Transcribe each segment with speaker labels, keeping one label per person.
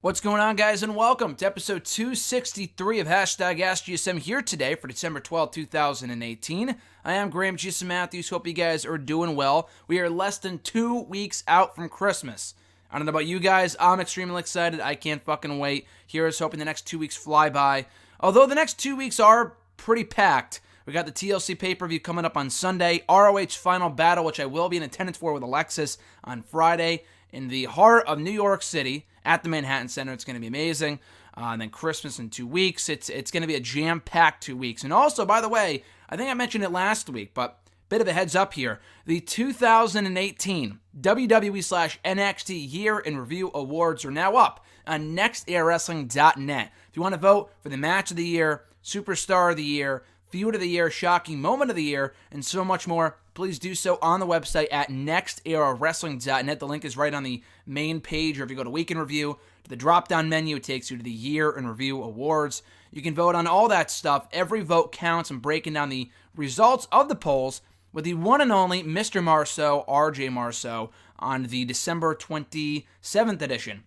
Speaker 1: What's going on, guys, and welcome to episode 263 of Hashtag AskGSM here today for December 12, 2018. I am Graham GSM Matthews. Hope you guys are doing well. We are less than 2 weeks out from Christmas. I don't know about you guys. I'm extremely excited. I can't fucking wait. Here's hoping the next 2 weeks fly by. Although the next 2 weeks are pretty packed. We got the TLC pay-per-view coming up on Sunday, ROH Final Battle, which I will be in attendance for with Alexis on Friday in the heart of New York City at the Manhattan Center. It's going to be amazing. And then Christmas in 2 weeks. It's going to be a jam-packed 2 weeks. And also, by the way, I think I mentioned it last week, but bit of a heads up here. The 2018 WWE/NXT Year in Review Awards are now up on nextairwrestling.net. If you want to vote for the Match of the Year, Superstar of the Year, Feud of the Year, Shocking Moment of the Year, and so much more, please do so on the website at nextairwrestling.net. The link is right on the main page, or if you go to Week in Review, to the drop-down menu, it takes you to the Year in Review Awards. You can vote on all that stuff. Every vote counts. I'm breaking down the results of the polls with the one and only Mr. Marceau, RJ Marceau, on the December 27th edition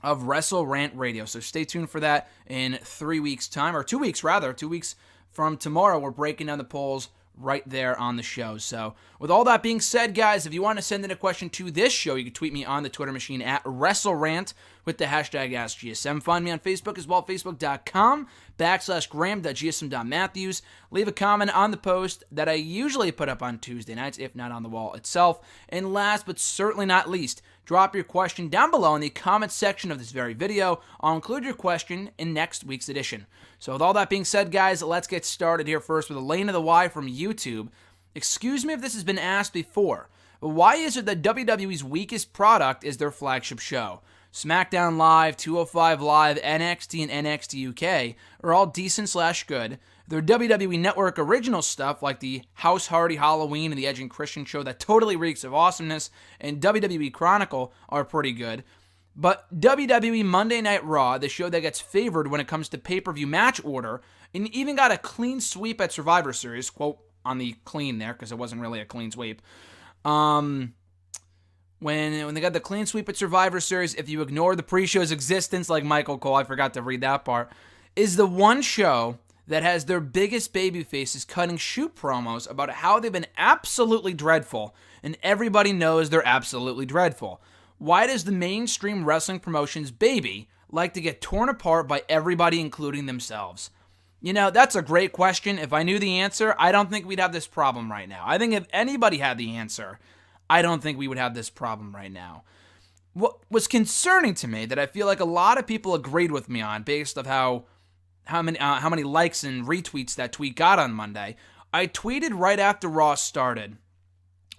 Speaker 1: of Wrestle Rant Radio. So stay tuned for that in 3 weeks' time, or 2 weeks rather, 2 weeks from tomorrow. We're breaking down the polls right there on the show. So with all that being said, guys, if you want to send in a question to this show, you can tweet me on the Twitter machine at WrestleRant with the hashtag AskGSM. Find me on Facebook as well, facebook.com/Graham.GSM.Matthews. Leave a comment on the post that I usually put up on Tuesday nights, if not on the wall itself. And last but certainly not least, drop your question down below in the comment section of this very video. I'll include your question in next week's edition. So with all that being said, guys, let's get started here first with a Lane of the Y from YouTube. Excuse me if this has been asked before, but why is it that WWE's weakest product is their flagship show? SmackDown Live, 205 Live, NXT, and NXT UK are all decent/good. Their WWE Network original stuff, like the House Hardy Halloween and the Edge and Christian show that totally reeks of awesomeness, and WWE Chronicle, are pretty good. But WWE Monday Night Raw, the show that gets favored when it comes to pay-per-view match order, and even got a clean sweep at Survivor Series, quote on the clean there, because it wasn't really a clean sweep. When they got the clean sweep at Survivor Series, if you ignore the pre-show's existence, like Michael Cole, I forgot to read that part, is the one show that has their biggest baby faces cutting shoot promos about how they've been absolutely dreadful, and everybody knows they're absolutely dreadful. Why does the mainstream wrestling promotion's baby like to get torn apart by everybody, including themselves? You know, that's a great question. If I knew the answer, I don't think we'd have this problem right now. I think if anybody had the answer, I don't think we would have this problem right now. What was concerning to me, that I feel like a lot of people agreed with me on, based on how many likes and retweets that tweet got on Monday, I tweeted right after Raw started,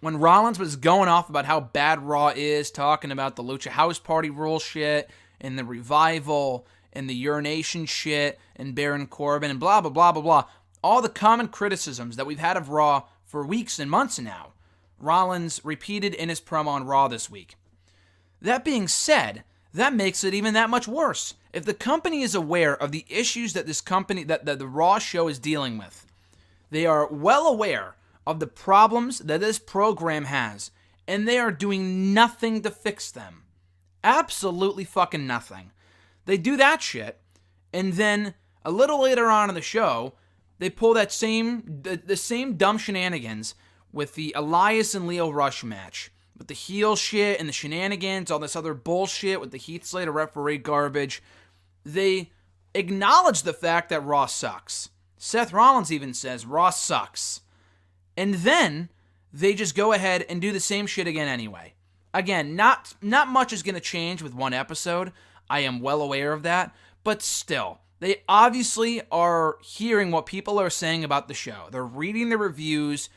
Speaker 1: when Rollins was going off about how bad Raw is, talking about the Lucha House Party rule shit, and the Revival, and the urination shit, and Baron Corbin, and blah, blah, blah, blah, blah. All the common criticisms that we've had of Raw for weeks and months now, Rollins repeated in his promo on Raw this week. That being said, that makes it even that much worse. If the company is aware of the issues that the Raw show is dealing with, they are well aware of the problems that this program has, and they are doing nothing to fix them. Absolutely fucking nothing. They do that shit, and then a little later on in the show, they pull that the same dumb shenanigans with the Elias and Lio Rush match, with the heel shit and the shenanigans, all this other bullshit with the Heath Slater referee garbage. They acknowledge the fact that Raw sucks. Seth Rollins even says Raw sucks. And then they just go ahead and do the same shit again anyway. Again, not much is going to change with one episode. I am well aware of that. But still, they obviously are hearing what people are saying about the show. They're reading the reviews.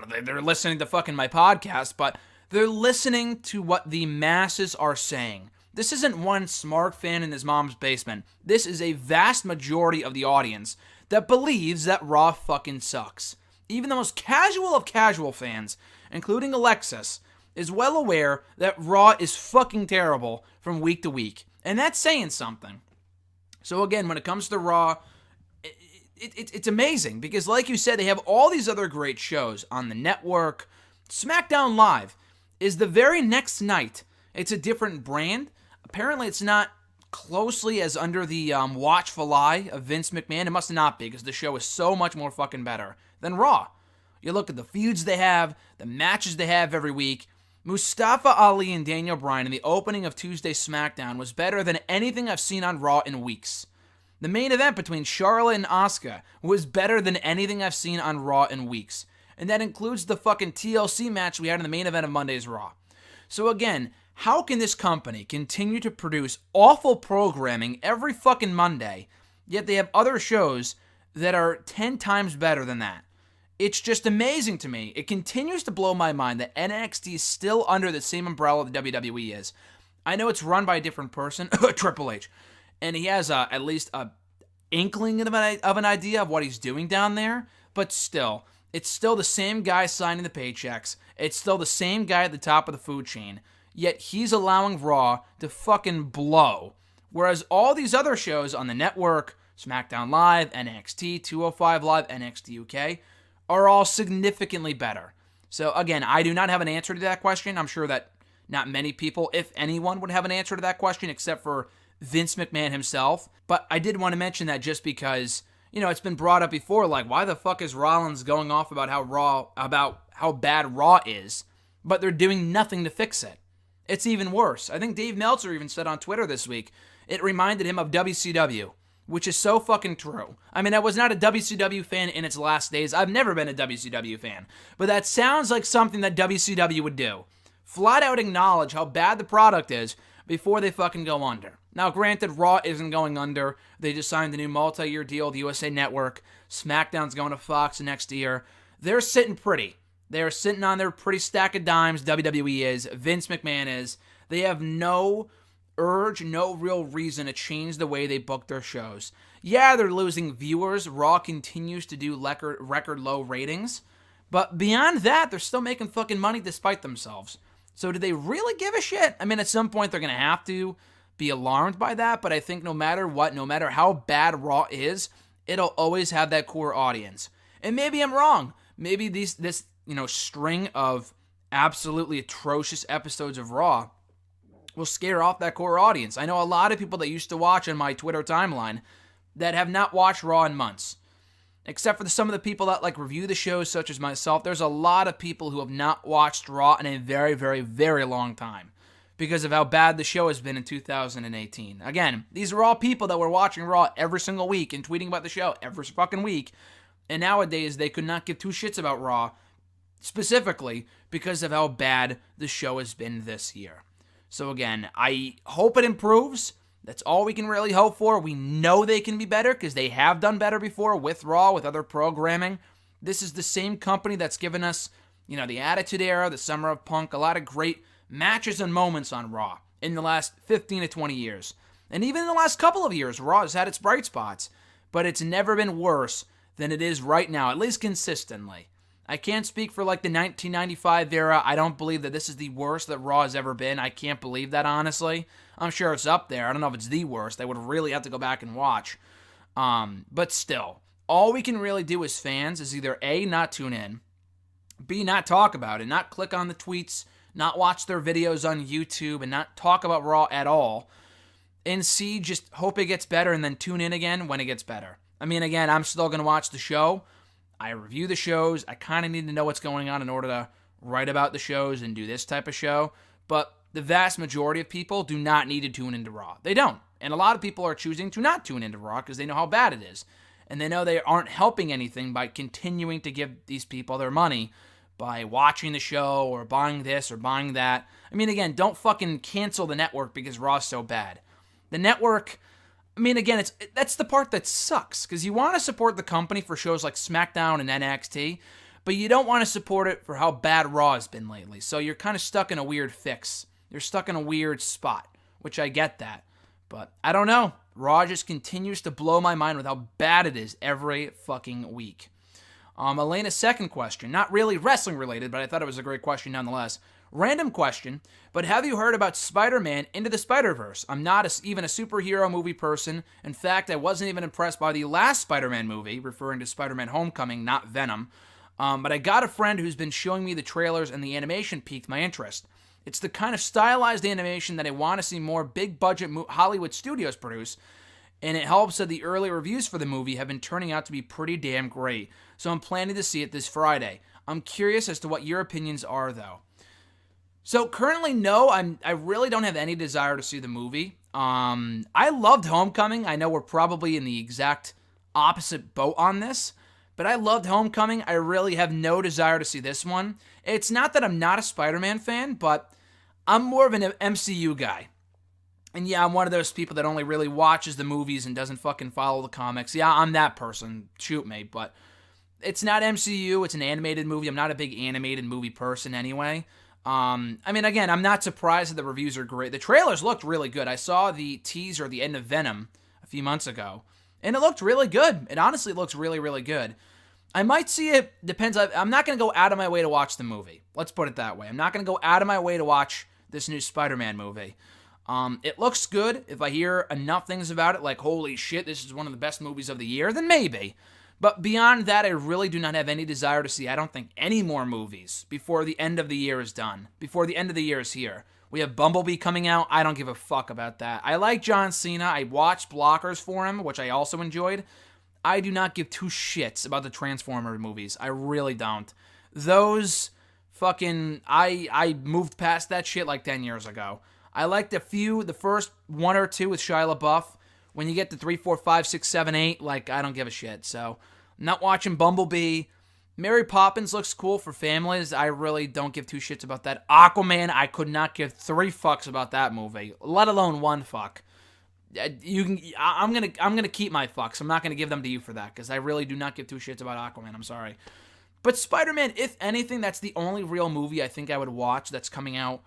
Speaker 1: They're listening to fucking my podcast, but they're listening to what the masses are saying. This isn't one smart fan in his mom's basement. This is a vast majority of the audience that believes that Raw fucking sucks. Even the most casual of casual fans, including Alexis, is well aware that Raw is fucking terrible from week to week. And that's saying something. So again, when it comes to Raw, it's amazing. Because like you said, they have all these other great shows on the network. SmackDown Live is the very next night. It's a different brand. Apparently it's not closely as under the watchful eye of Vince McMahon? It must not be, because the show is so much more fucking better than Raw. You look at the feuds they have, the matches they have every week. Mustafa Ali and Daniel Bryan in the opening of Tuesday's SmackDown was better than anything I've seen on Raw in weeks. The main event between Charlotte and Asuka was better than anything I've seen on Raw in weeks. And that includes the fucking TLC match we had in the main event of Monday's Raw. So again, how can this company continue to produce awful programming every fucking Monday, yet they have other shows that are 10 times better than that? It's just amazing to me. It continues to blow my mind that NXT is still under the same umbrella the WWE is. I know it's run by a different person, Triple H, and he has at least a inkling of an idea of what he's doing down there, but still, it's still the same guy signing the paychecks. It's still the same guy at the top of the food chain, yet he's allowing Raw to fucking blow. Whereas all these other shows on the network, SmackDown Live, NXT, 205 Live, NXT UK, are all significantly better. So again, I do not have an answer to that question. I'm sure that not many people, if anyone, would have an answer to that question except for Vince McMahon himself. But I did want to mention that just because, it's been brought up before, like, why the fuck is Rollins going off about how bad Raw is, but they're doing nothing to fix it? It's even worse. I think Dave Meltzer even said on Twitter this week, it reminded him of WCW. Which is so fucking true. I mean, I was not a WCW fan in its last days. I've never been a WCW fan. But that sounds like something that WCW would do. Flat out acknowledge how bad the product is before they fucking go under. Now, granted, Raw isn't going under. They just signed a new multi-year deal with the USA Network. SmackDown's going to Fox next year. They're sitting pretty. They're sitting on their pretty stack of dimes, WWE is. Vince McMahon is. They have no real reason to change the way they book their shows. Yeah, they're losing viewers. Raw continues to do record low ratings. But beyond that, they're still making fucking money despite themselves. So do they really give a shit? I mean, at some point, they're going to have to be alarmed by that. But I think no matter what, no matter how bad Raw is, it'll always have that core audience. And maybe I'm wrong. Maybe this string of absolutely atrocious episodes of Raw will scare off that core audience. I know a lot of people that used to watch on my Twitter timeline that have not watched Raw in months. Except for some of the people that review the shows, such as myself, there's a lot of people who have not watched Raw in a very, very, very long time because of how bad the show has been in 2018. Again, these are all people that were watching Raw every single week and tweeting about the show every fucking week. And nowadays, they could not give two shits about Raw, specifically because of how bad the show has been this year. So again, I hope it improves. That's all we can really hope for. We know they can be better because they have done better before with Raw, with other programming. This is the same company that's given us, the Attitude Era, the Summer of Punk, a lot of great matches and moments on Raw in the last 15 to 20 years. And even in the last couple of years, Raw has had its bright spots. But it's never been worse than it is right now, at least consistently. I can't speak for the 1995 era. I don't believe that this is the worst that Raw has ever been. I can't believe that, honestly. I'm sure it's up there. I don't know if it's the worst. I would really have to go back and watch. But still, all we can really do as fans is either A, not tune in, B, not talk about it, not click on the tweets, not watch their videos on YouTube, and not talk about Raw at all, and C, just hope it gets better and then tune in again when it gets better. I mean, again, I'm still going to watch the show. I review the shows. I kind of need to know what's going on in order to write about the shows and do this type of show. But the vast majority of people do not need to tune into Raw. They don't. And a lot of people are choosing to not tune into Raw because they know how bad it is. And they know they aren't helping anything by continuing to give these people their money by watching the show or buying this or buying that. I mean, again, don't fucking cancel the network because Raw's so bad. The network, I mean, again, that's the part that sucks, because you want to support the company for shows like SmackDown and NXT, but you don't want to support it for how bad Raw has been lately. So you're kind of stuck in a weird fix. You're stuck in a weird spot, which I get that. But I don't know. Raw just continues to blow my mind with how bad it is every fucking week. Elena's second question, not really wrestling related, but I thought it was a great question nonetheless. Random question, but have you heard about Spider-Man Into the Spider-Verse? I'm not even a superhero movie person. In fact, I wasn't even impressed by the last Spider-Man movie, referring to Spider-Man Homecoming, not Venom. But I got a friend who's been showing me the trailers and the animation piqued my interest. It's the kind of stylized animation that I want to see more big-budget Hollywood studios produce, and it helps that the early reviews for the movie have been turning out to be pretty damn great. So I'm planning to see it this Friday. I'm curious as to what your opinions are, though. So currently, no, I really don't have any desire to see the movie. I loved Homecoming. I know we're probably in the exact opposite boat on this, but I loved Homecoming. I really have no desire to see this one. It's not that I'm not a Spider-Man fan, but I'm more of an MCU guy. And yeah, I'm one of those people that only really watches the movies and doesn't fucking follow the comics. Yeah, I'm that person. Shoot me. But it's not MCU. It's an animated movie. I'm not a big animated movie person anyway. I mean, again, I'm not surprised that the reviews are great. The trailers looked really good. I saw the teaser at the end of Venom a few months ago, and it looked really good. It honestly looks really, really good. I might see it. Depends. I'm not going to go out of my way to watch the movie. Let's put it that way. I'm not going to go out of my way to watch this new Spider-Man movie. It looks good. If I hear enough things about it, like, holy shit, this is one of the best movies of the year, then maybe. But beyond that, I really do not have any desire to see, I don't think, any more movies before the end of the year is done. Before the end of the year is here. We have Bumblebee coming out. I don't give a fuck about that. I like John Cena. I watched Blockers for him, which I also enjoyed. I do not give two shits about the Transformers movies. I really don't. Those fucking... I moved past that shit like 10 years ago. I liked the first one or two with Shia LaBeouf. When you get to 3, 4, 5, 6, 7, 8, like, I don't give a shit. So, I'm not watching Bumblebee. Mary Poppins looks cool for families. I really don't give two shits about that. Aquaman, I could not give 3 fucks about that movie, let alone 1 fuck. I'm gonna keep my fucks. I'm not gonna give them to you for that, because I really do not give 2 shits about Aquaman. I'm sorry. But Spider-Man, if anything, that's the only real movie I think I would watch that's coming out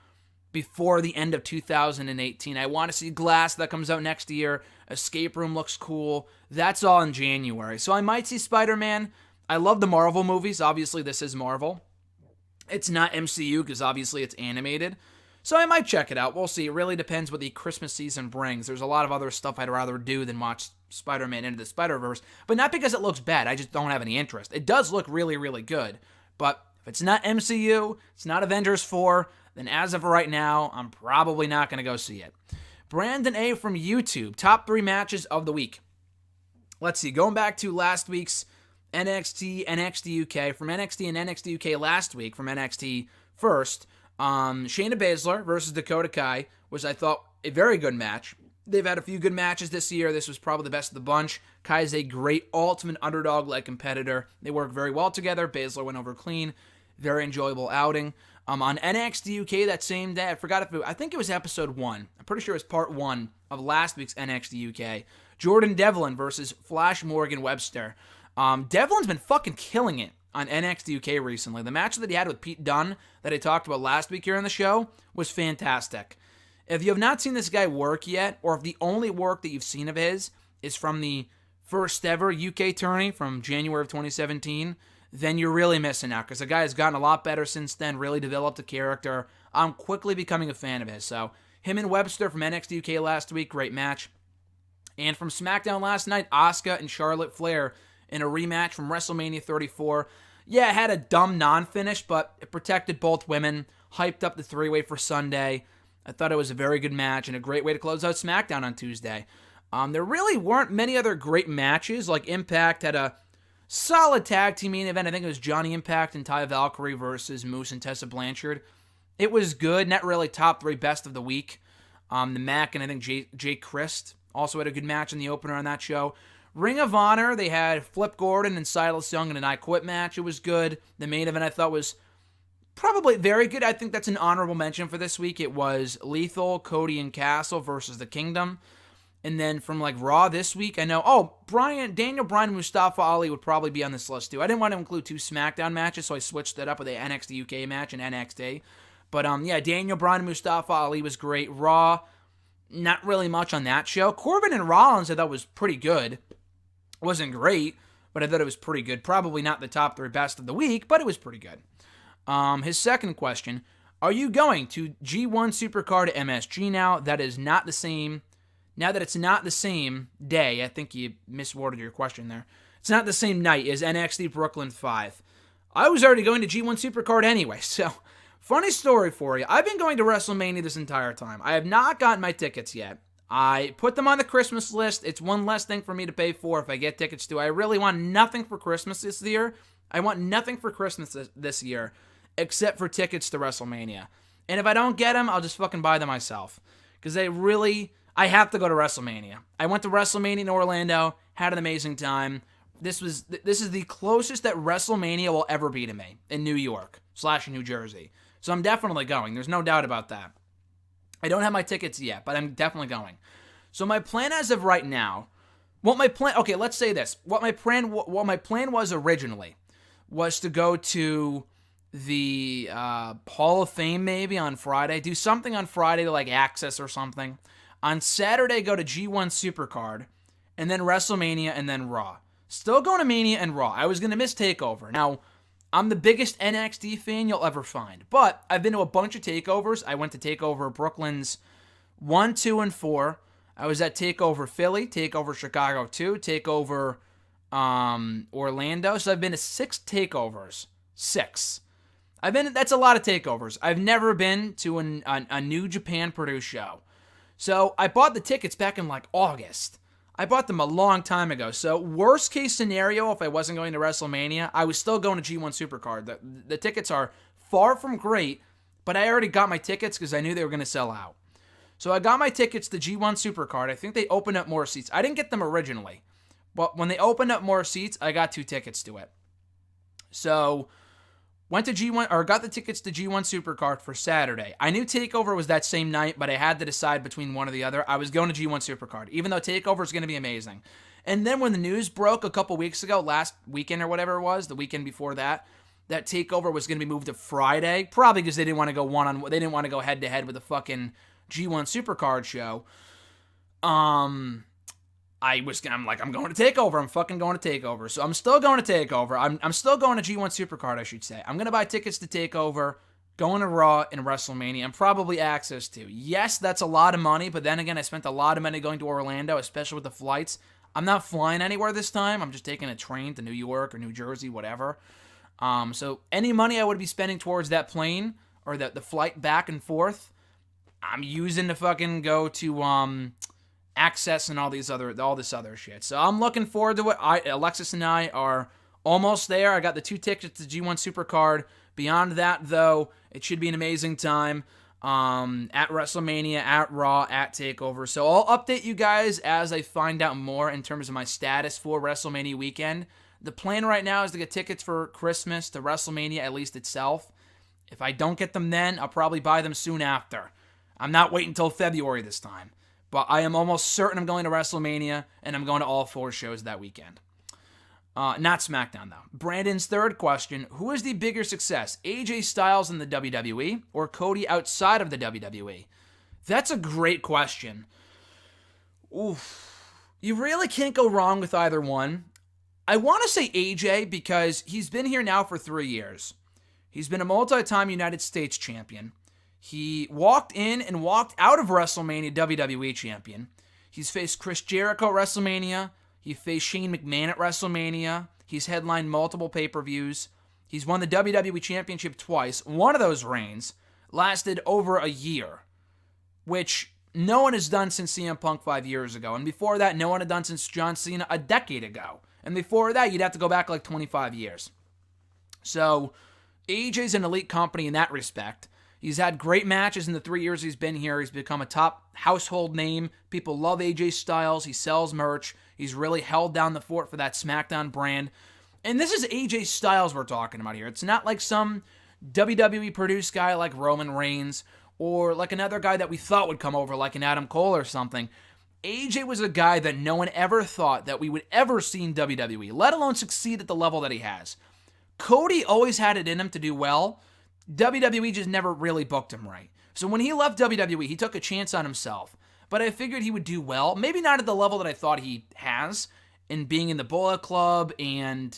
Speaker 1: before the end of 2018. I want to see Glass that comes out next year. Escape Room looks cool. That's all in January. So I might see Spider-Man. I love the Marvel movies. Obviously, this is Marvel. It's not MCU because obviously it's animated. So I might check it out. We'll see. It really depends what the Christmas season brings. There's a lot of other stuff I'd rather do than watch Spider-Man Into the Spider-Verse. But not because it looks bad. I just don't have any interest. It does look really, really good. But if it's not MCU, it's not Avengers 4, then as of right now, I'm probably not going to go see it. Brandon A. from YouTube, top 3 matches of the week. Let's see, going back to last week's NXT, NXT UK, from NXT and NXT UK last week, from NXT first, Shayna Baszler versus Dakota Kai was, I thought, a very good match. They've had a few good matches this year. This was probably the best of the bunch. Kai is a great ultimate underdog-like competitor. They work very well together. Baszler went over clean. Very enjoyable outing. On NXT UK that same day, I think it was episode 1. I'm pretty sure it was part 1 of last week's NXT UK. Jordan Devlin versus Flash Morgan Webster. Devlin's been fucking killing it on NXT UK recently. The match that he had with Pete Dunne that I talked about last week here on the show was fantastic. If you have not seen this guy work yet, or if the only work that you've seen of his is from the first ever UK tourney from January of 2017, then you're really missing out, because the guy has gotten a lot better since then, really developed a character. I'm quickly becoming a fan of his. So, him and Webster from NXT UK last week, great match. And from SmackDown last night, Asuka and Charlotte Flair in a rematch from WrestleMania 34. Yeah, it had a dumb non-finish, but it protected both women, hyped up the 3-way for Sunday. I thought it was a very good match and a great way to close out SmackDown on Tuesday. There really weren't many other great matches, like Impact had a solid tag team main event. I think it was Johnny Impact and Ty Valkyrie versus Moose and Tessa Blanchard. It was good, not really top 3 best of the week. The Mac and I think Jay Christ also had a good match in the opener on that show. Ring of Honor, they had Flip Gordon and Silas Young in an I Quit match. It was good. The main event I thought was probably very good. I think that's an honorable mention for this week. It was Lethal, Cody, and Castle versus the Kingdom. And then from like Raw this week, I know, Daniel Bryan and Mustafa Ali would probably be on this list too. I didn't want to include 2 SmackDown matches, so I switched it up with a NXT UK match and NXT. But yeah, Daniel Bryan and Mustafa Ali was great. Raw, not really much on that show. Corbin and Rollins I thought was pretty good. It wasn't great, but I thought it was pretty good. Probably not the top 3 best of the week, but it was pretty good. His second question, are you going to G1 Supercard MSG now? That is not the same. Now that it's not the same day, I think you misworded your question there. It's not the same night as NXT Brooklyn 5. I was already going to G1 Supercard anyway, so Funny story for you. I've been going to WrestleMania this entire time. I have not gotten my tickets yet. I put them on the Christmas list. It's one less thing for me to pay for if I get tickets to. I really want nothing for Christmas this year. I want nothing for Christmas this year except for tickets to WrestleMania. And if I don't get them, I'll just fucking buy them myself. Because I have to go to WrestleMania. I went to WrestleMania in Orlando, had an amazing time. This is the closest that WrestleMania will ever be to me in New York / New Jersey. So I'm definitely going. There's no doubt about that. I don't have my tickets yet, but I'm definitely going. So my plan as of right now, let's say this. What my plan was originally was to go to the Hall of Fame maybe on Friday. Do something on Friday to like Access or something. On Saturday, go to G1 Supercard, and then WrestleMania, and then Raw. Still going to Mania and Raw. I was going to miss TakeOver. Now, I'm the biggest NXT fan you'll ever find, but I've been to a bunch of takeovers. I went to TakeOver Brooklyn's 1, 2, and 4. I was at TakeOver Philly, TakeOver Chicago 2, TakeOver Orlando. So I've been to 6 takeovers. 6. That's a lot of takeovers. I've never been to a New Japan produced show. So I bought the tickets back in like August. I bought them a long time ago. So worst case scenario, if I wasn't going to WrestleMania, I was still going to G1 Supercard. The tickets are far from great, but I already got my tickets because I knew they were going to sell out. So I got my tickets to G1 Supercard. I think they opened up more seats. I didn't get them originally, but when they opened up more seats, I got 2 tickets to it. So got the tickets to G1 Supercard for Saturday. I knew TakeOver was that same night, but I had to decide between one or the other. I was going to G1 Supercard, even though TakeOver is going to be amazing. And then when the news broke a couple weeks ago, last weekend or whatever it was, the weekend before that TakeOver was going to be moved to Friday, probably because they didn't want to go they didn't want to go head to head with the fucking G1 Supercard show. I'm going to TakeOver. I'm fucking going to TakeOver. So I'm still going to TakeOver. I'm still going to G1 Supercard, I should say. I'm going to buy tickets to TakeOver, going to Raw and WrestleMania, and probably Access to. Yes, that's a lot of money, but then again, I spent a lot of money going to Orlando, especially with the flights. I'm not flying anywhere this time. I'm just taking a train to New York or New Jersey, whatever. So any money I would be spending towards that plane or the flight back and forth, I'm using to fucking go to Access and all this other shit. So I'm looking forward to it. Alexis and I are almost there. I got the 2 tickets to G1 Supercard. Beyond that, though, it should be an amazing time at WrestleMania, at Raw, at TakeOver. So I'll update you guys as I find out more in terms of my status for WrestleMania weekend. The plan right now is to get tickets for Christmas to WrestleMania, at least itself. If I don't get them then, I'll probably buy them soon after. I'm not waiting until February this time. But I am almost certain I'm going to WrestleMania, and I'm going to all 4 shows that weekend. Not SmackDown, though. Brandon's third question, who is the bigger success, AJ Styles in the WWE or Cody outside of the WWE? That's a great question. Oof. You really can't go wrong with either one. I want to say AJ because he's been here now for 3 years. He's been a multi-time United States champion. He walked in and walked out of WrestleMania WWE champion. He's faced Chris Jericho at WrestleMania. He faced Shane McMahon at WrestleMania. He's headlined multiple pay-per-views. He's won the WWE Championship twice. One of those reigns lasted over a year, which no one has done since CM Punk 5 years ago. And before that, no one had done since John Cena a decade ago. And before that, you'd have to go back like 25 years. So AJ's an elite company in that respect. He's had great matches in the 3 years he's been here. He's become a top household name. People love AJ Styles. He sells merch. He's really held down the fort for that SmackDown brand. And this is AJ Styles we're talking about here. It's not like some WWE produced guy like Roman Reigns or like another guy that we thought would come over like an Adam Cole or something. AJ was a guy that no one ever thought that we would ever see in WWE, let alone succeed at the level that he has. Cody always had it in him to do well. WWE just never really booked him right. So when he left WWE, he took a chance on himself. But I figured he would do well. Maybe not at the level that I thought he has in being in the Bullet Club and,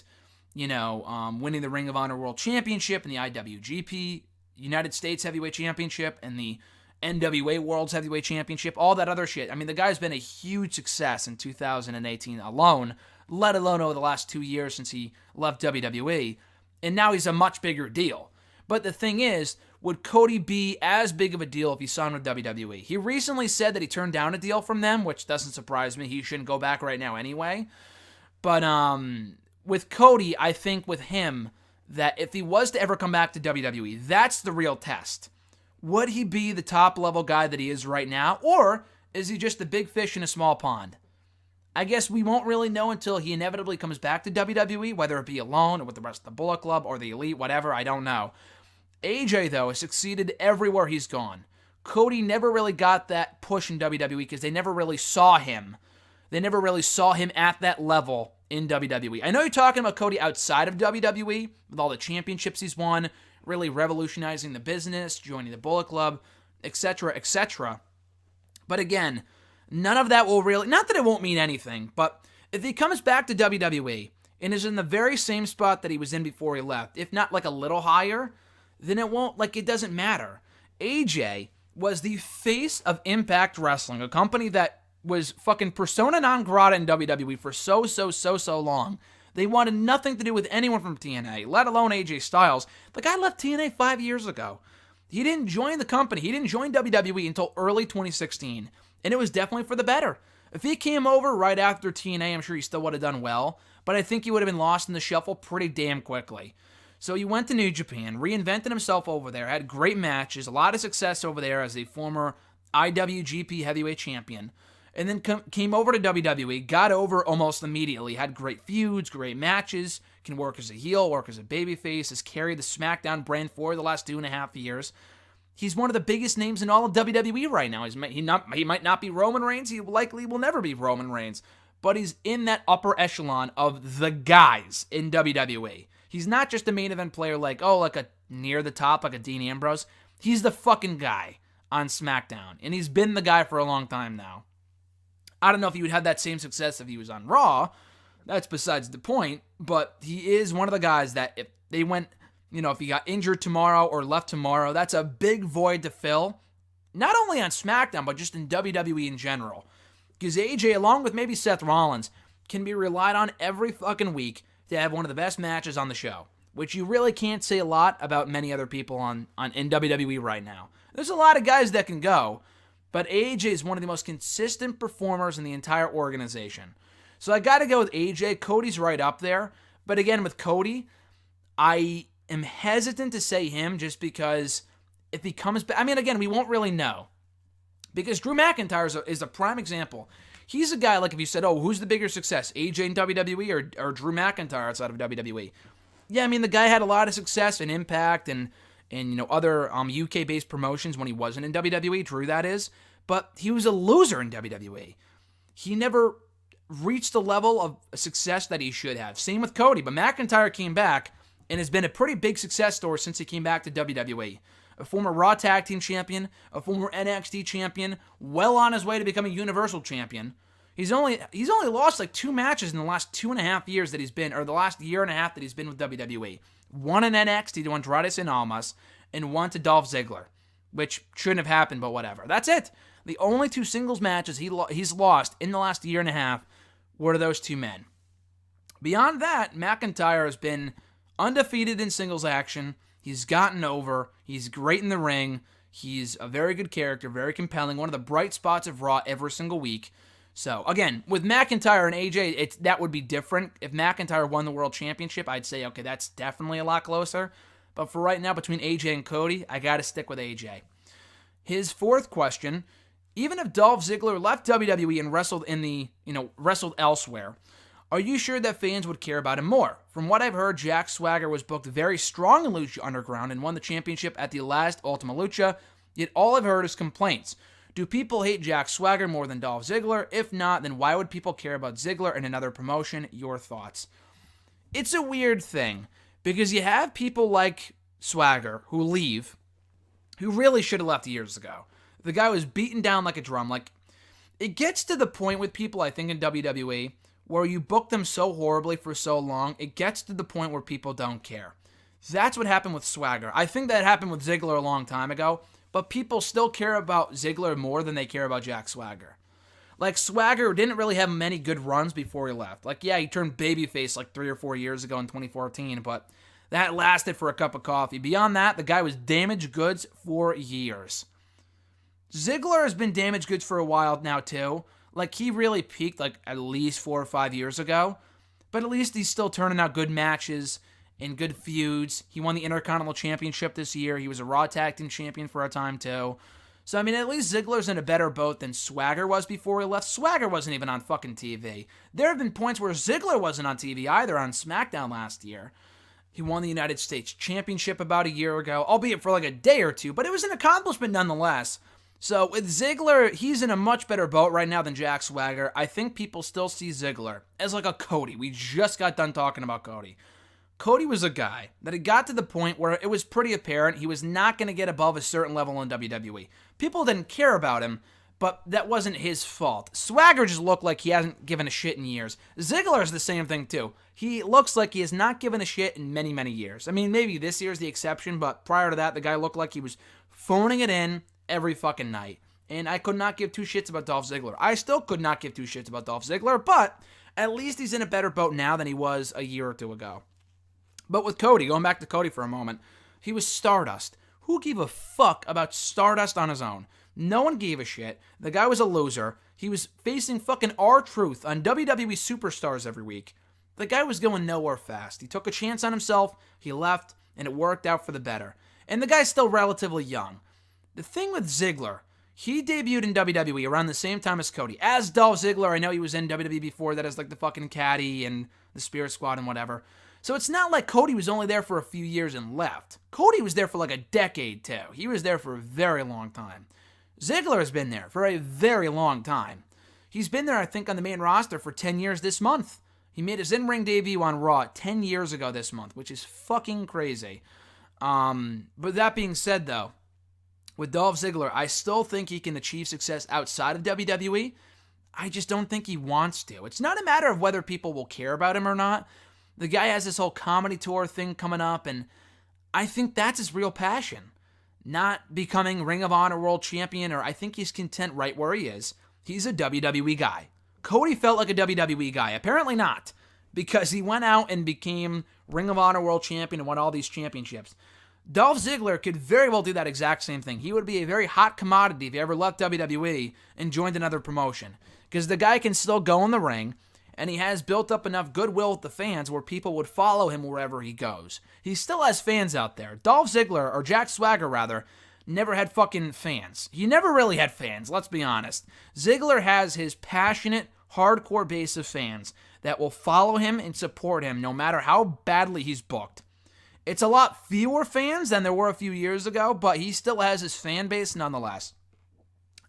Speaker 1: winning the Ring of Honor World Championship and the IWGP United States Heavyweight Championship and the NWA World's Heavyweight Championship, all that other shit. I mean, the guy's been a huge success in 2018 alone, let alone over the last 2 years since he left WWE. And now he's a much bigger deal. But the thing is, would Cody be as big of a deal if he signed with WWE? He recently said that he turned down a deal from them, which doesn't surprise me. He shouldn't go back right now anyway. But with Cody, I think with him, that if he was to ever come back to WWE, that's the real test. Would he be the top-level guy that he is right now, or is he just a big fish in a small pond? I guess we won't really know until he inevitably comes back to WWE, whether it be alone or with the rest of the Bullet Club or the Elite, whatever, I don't know. AJ, though, has succeeded everywhere he's gone. Cody never really got that push in WWE because they never really saw him. They never really saw him at that level in WWE. I know you're talking about Cody outside of WWE, with all the championships he's won, really revolutionizing the business, joining the Bullet Club, etc., etc. But again, none of that will really, not that it won't mean anything, but if he comes back to WWE and is in the very same spot that he was in before he left, if not like a little higher, then it won't, like, it doesn't matter. AJ was the face of Impact Wrestling, a company that was fucking persona non grata in WWE for so long. They wanted nothing to do with anyone from TNA, let alone AJ Styles. The guy left TNA 5 years ago. He didn't join the company. He didn't join WWE until early 2016, and it was definitely for the better. If he came over right after TNA, I'm sure he still would have done well, but I think he would have been lost in the shuffle pretty damn quickly. So he went to New Japan, reinvented himself over there, had great matches, a lot of success over there as a former IWGP Heavyweight Champion, and then came over to WWE, got over almost immediately, had great feuds, great matches, can work as a heel, work as a babyface, has carried the SmackDown brand for the last 2.5 years. He's one of the biggest names in all of WWE right now. He might not be Roman Reigns, he likely will never be Roman Reigns, but he's in that upper echelon of the guys in WWE. He's not just a main event player like a near the top, like a Dean Ambrose. He's the fucking guy on SmackDown, and he's been the guy for a long time now. I don't know if he would have that same success if he was on Raw. That's besides the point, but he is one of the guys that if they went, if he got injured tomorrow or left tomorrow, that's a big void to fill, not only on SmackDown, but just in WWE in general. Because AJ, along with maybe Seth Rollins, can be relied on every fucking week to have one of the best matches on the show, which you really can't say a lot about many other people in WWE right now. There's a lot of guys that can go, but AJ is one of the most consistent performers in the entire organization. So I got to go with AJ. Cody's right up there, but again, with Cody, I am hesitant to say him just because if he comes back, again, we won't really know. Because Drew McIntyre is a prime example. He's a guy, like if you said, who's the bigger success, AJ in WWE or Drew McIntyre outside of WWE? Yeah, the guy had a lot of success in Impact and other UK-based promotions when he wasn't in WWE, Drew that is, but he was a loser in WWE. He never reached the level of success that he should have. Same with Cody, but McIntyre came back and has been a pretty big success story since he came back to WWE. A former Raw Tag Team Champion, a former NXT Champion, well on his way to becoming Universal Champion. He's only lost like 2 matches in the last 2.5 years that he's been, or the last year and a half that he's been with WWE. One in NXT to Andrade Cien Almas, and one to Dolph Ziggler, which shouldn't have happened, but whatever. That's it. The only 2 singles matches he's lost in the last year and a half were to those 2 men. Beyond that, McIntyre has been undefeated in singles action. He's gotten over. He's great in the ring. He's a very good character, very compelling, one of the bright spots of Raw every single week. So, again, with McIntyre and AJ, that would be different. If McIntyre won the World Championship, I'd say, okay, that's definitely a lot closer. But for right now, between AJ and Cody, I got to stick with AJ. His 4th question, even if Dolph Ziggler left WWE and wrestled elsewhere, are you sure that fans would care about him more? From what I've heard, Jack Swagger was booked very strong in Lucha Underground and won the championship at the last Ultima Lucha, yet all I've heard is complaints. Do people hate Jack Swagger more than Dolph Ziggler? If not, then why would people care about Ziggler in another promotion? Your thoughts. It's a weird thing, because you have people like Swagger who leave, who really should have left years ago. The guy was beaten down like a drum. It gets to the point with people, I think, in WWE, where you book them so horribly for so long, it gets to the point where people don't care. That's what happened with Swagger. I think that happened with Ziggler a long time ago, but people still care about Ziggler more than they care about Jack Swagger. Swagger didn't really have many good runs before he left. He turned babyface 3 or 4 years ago in 2014, but That lasted for a cup of coffee. Beyond that, the guy was damaged goods for years. Ziggler has been damaged goods for a while now, too. Like, he really peaked, like, at least 4 or 5 years ago. But at least he's still turning out good matches and good feuds. He won the Intercontinental Championship this year. He was a Raw Tag Team Champion for a time, too. So, I mean, at least Ziggler's in a better boat than Swagger was before he left. Swagger wasn't even on fucking TV. There have been points where Ziggler wasn't on TV either on SmackDown last year. He won the United States Championship about a year ago, albeit for like a day or two, but it was an accomplishment nonetheless. So with Ziggler, he's in a much better boat right now than Jack Swagger. I think people still see Ziggler as like a Cody. We just got done talking about Cody. Cody was a guy that had got to the point where it was pretty apparent he was not going to get above a certain level in WWE. People didn't care about him, but that wasn't his fault. Swagger just looked like he hasn't given a shit in years. Ziggler is the same thing too. He looks like he has not given a shit in many, many years. I mean, maybe this year's the exception, but prior to that, the guy looked like he was phoning it in every fucking night. And I could not give two shits about Dolph Ziggler. I still could not give two shits about Dolph Ziggler, but at least he's in a better boat now than he was a year or two ago. But with Cody, going back to Cody for a moment, he was Stardust. Who gave a fuck about Stardust on his own? No one gave a shit. The guy was a loser. He was facing fucking R-Truth on WWE Superstars every week. The guy was going nowhere fast. He took a chance on himself, he left, and it worked out for the better. And the guy's still relatively young. The thing with Ziggler, he debuted in WWE around the same time as Cody. As Dolph Ziggler, I know he was in WWE before that as like the fucking caddy and the Spirit Squad and whatever. So it's not like Cody was only there for a few years and left. Cody was there for like a decade too. He was there for a very long time. Ziggler has been there for a very long time. He's been there, I think, on the main roster for 10 years this month. He made his in-ring debut on Raw 10 years ago this month, which is fucking crazy. But that being said, though, with Dolph Ziggler, I still think he can achieve success outside of WWE. I just don't think he wants to. It's not a matter of whether people will care about him or not. The guy has this whole comedy tour thing coming up, and I think that's his real passion. Not becoming Ring of Honor World Champion, or I think he's content right where he is. He's a WWE guy. Cody felt like a WWE guy. Apparently not, because he went out and became Ring of Honor World Champion and won all these championships. Dolph Ziggler could very well do that exact same thing. He would be a very hot commodity if he ever left WWE and joined another promotion, because the guy can still go in the ring, and he has built up enough goodwill with the fans where people would follow him wherever he goes. He still has fans out there. Dolph Ziggler, or Jack Swagger rather, never had fucking fans. He never really had fans, let's be honest. Ziggler has his passionate, hardcore base of fans that will follow him and support him no matter how badly he's booked. It's a lot fewer fans than there were a few years ago, but he still has his fan base nonetheless.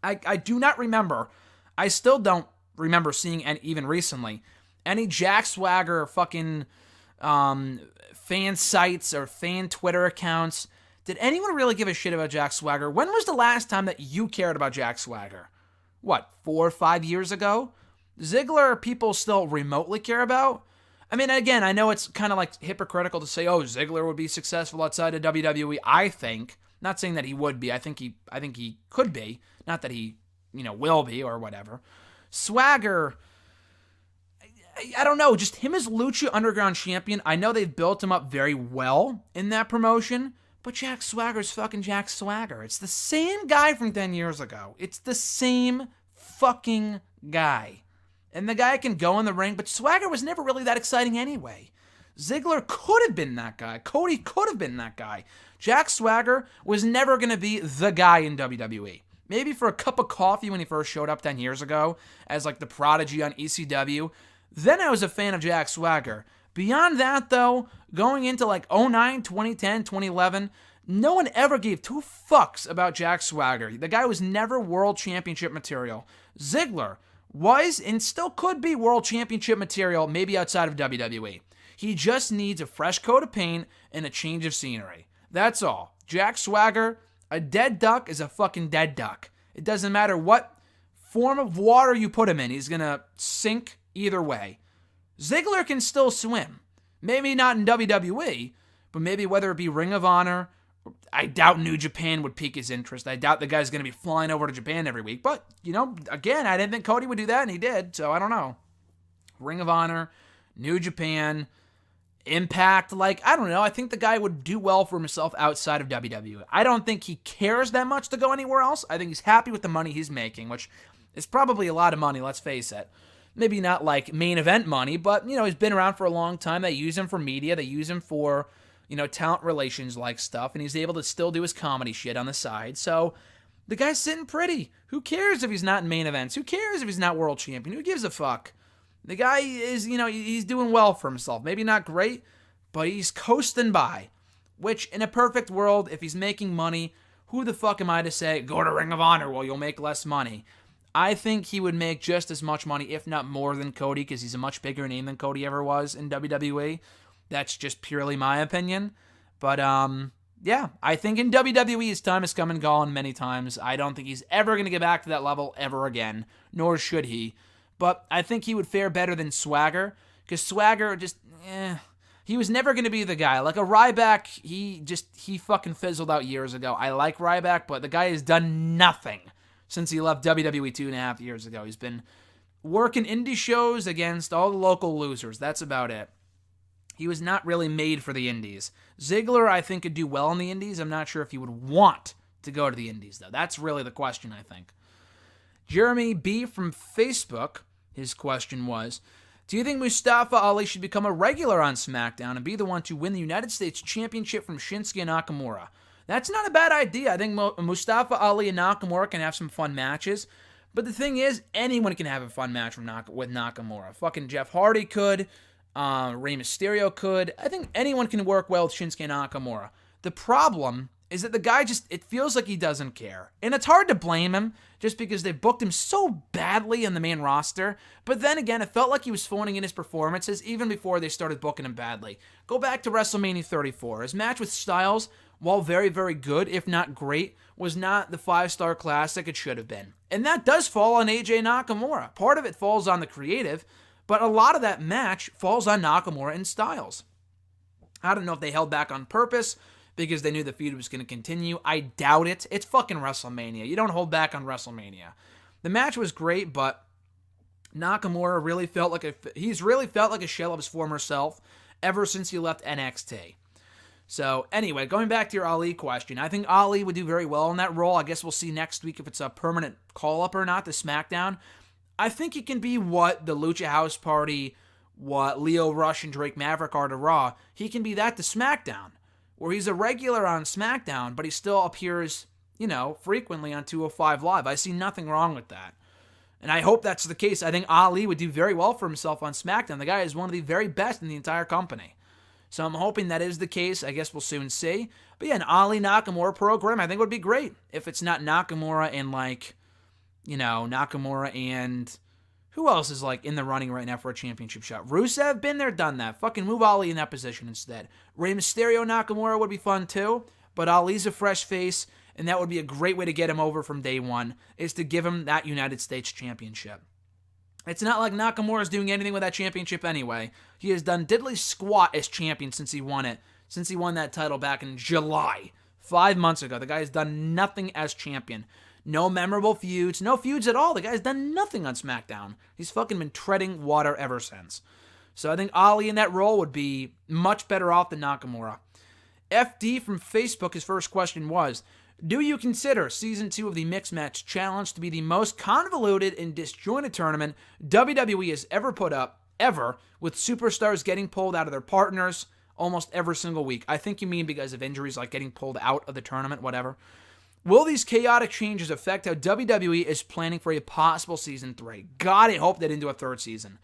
Speaker 1: I do not remember, I still don't remember seeing, and even recently, any Jack Swagger fucking fan sites or fan Twitter accounts. Did anyone really give a shit about Jack Swagger? When was the last time that you cared about Jack Swagger? What, 4 or 5 years ago? Ziggler, people still remotely care about? I mean, again, I know it's kind of like hypocritical to say, oh, Ziggler would be successful outside of WWE. I think, not saying that he would be, I think he could be, not that he, will be or whatever. Swagger, I don't know, just him as Lucha Underground champion, I know they've built him up very well in that promotion, but Jack Swagger's fucking Jack Swagger. It's the same guy from 10 years ago. It's the same fucking guy. And the guy can go in the ring, but Swagger was never really that exciting anyway. Ziggler could have been that guy. Cody could have been that guy. Jack Swagger was never going to be the guy in WWE. Maybe for a cup of coffee when he first showed up 10 years ago as like the prodigy on ECW. Then I was a fan of Jack Swagger. Beyond that, though, going into like 09, 2010, 2011, no one ever gave two fucks about Jack Swagger. The guy was never world championship material. Ziggler was and still could be world championship material, maybe outside of WWE. He just needs a fresh coat of paint and a change of scenery. That's all. Jack Swagger, a dead duck is a fucking dead duck. It doesn't matter what form of water you put him in, he's going to sink either way. Ziggler can still swim. Maybe not in WWE, but maybe whether it be Ring of Honor, I doubt New Japan would pique his interest. I doubt the guy's going to be flying over to Japan every week. But, again, I didn't think Cody would do that, and he did, so I don't know. Ring of Honor, New Japan, Impact, like, I don't know. I think the guy would do well for himself outside of WWE. I don't think he cares that much to go anywhere else. I think he's happy with the money he's making, which is probably a lot of money, let's face it. Maybe not like main event money, but, he's been around for a long time. They use him for media. They use him for, talent relations like stuff, and he's able to still do his comedy shit on the side. So the guy's sitting pretty. Who cares if he's not in main events? Who cares if he's not world champion? Who gives a fuck? The guy is, he's doing well for himself. Maybe not great, but he's coasting by. Which, in a perfect world, if he's making money, who the fuck am I to say, go to Ring of Honor, well, you'll make less money? I think he would make just as much money, if not more, than Cody, because he's a much bigger name than Cody ever was in WWE. That's just purely my opinion. But, yeah, I think in WWE his time has come and gone many times. I don't think he's ever going to get back to that level ever again, nor should he. But I think he would fare better than Swagger, because Swagger just, he was never going to be the guy. Like a Ryback, he fucking fizzled out years ago. I like Ryback, but the guy has done nothing since he left WWE 2.5 years ago. He's been working indie shows against all the local losers. That's about it. He was not really made for the indies. Ziggler, I think, could do well in the indies. I'm not sure if he would want to go to the indies, though. That's really the question, I think. Jeremy B. from Facebook, his question was, do you think Mustafa Ali should become a regular on SmackDown and be the one to win the United States Championship from Shinsuke Nakamura? That's not a bad idea. I think Mustafa Ali and Nakamura can have some fun matches. But the thing is, anyone can have a fun match with Nakamura. Fucking Jeff Hardy could. Rey Mysterio could. I think anyone can work well with Shinsuke Nakamura. The problem is that the guy it feels like he doesn't care. And it's hard to blame him just because they booked him so badly in the main roster. But then again, it felt like he was phoning in his performances even before they started booking him badly. Go back to WrestleMania 34. His match with Styles, while very, very good, if not great, was not the 5-star classic it should have been. And that does fall on AJ Nakamura. Part of it falls on the creative, but a lot of that match falls on Nakamura and Styles. I don't know if they held back on purpose because they knew the feud was going to continue. I doubt it. It's fucking WrestleMania. You don't hold back on WrestleMania. The match was great, but Nakamura really felt like he's really felt like a shell of his former self ever since he left NXT. So anyway, going back to your Ali question, I think Ali would do very well in that role. I guess we'll see next week if it's a permanent call-up or not to SmackDown. I think he can be what the Lucha House Party, what Lio Rush and Drake Maverick are to Raw. He can be that to SmackDown, where he's a regular on SmackDown, but he still appears, frequently on 205 Live. I see nothing wrong with that. And I hope that's the case. I think Ali would do very well for himself on SmackDown. The guy is one of the very best in the entire company. So I'm hoping that is the case. I guess we'll soon see. But yeah, an Ali Nakamura program I think would be great. If it's not Nakamura and Nakamura and who else is in the running right now for a championship shot? Rusev, been there, done that. Fucking move Ali in that position instead. Rey Mysterio Nakamura would be fun too, but Ali's a fresh face, and that would be a great way to get him over from day one, is to give him that United States Championship. It's not like Nakamura's doing anything with that championship anyway. He has done diddly squat as champion since he won it. Since he won that title back in July, 5 months ago. The guy has done nothing as champion. No memorable feuds, no feuds at all. The guy's done nothing on SmackDown. He's fucking been treading water ever since. So I think Ali in that role would be much better off than Nakamura. FD from Facebook, his first question was, do you consider Season 2 of the Mixed Match Challenge to be the most convoluted and disjointed tournament WWE has ever put up, ever, with superstars getting pulled out of their partners almost every single week? I think you mean because of injuries, like getting pulled out of the tournament, whatever. Will these chaotic changes affect how WWE is planning for a possible Season 3? God, I hope they didn't do a third season.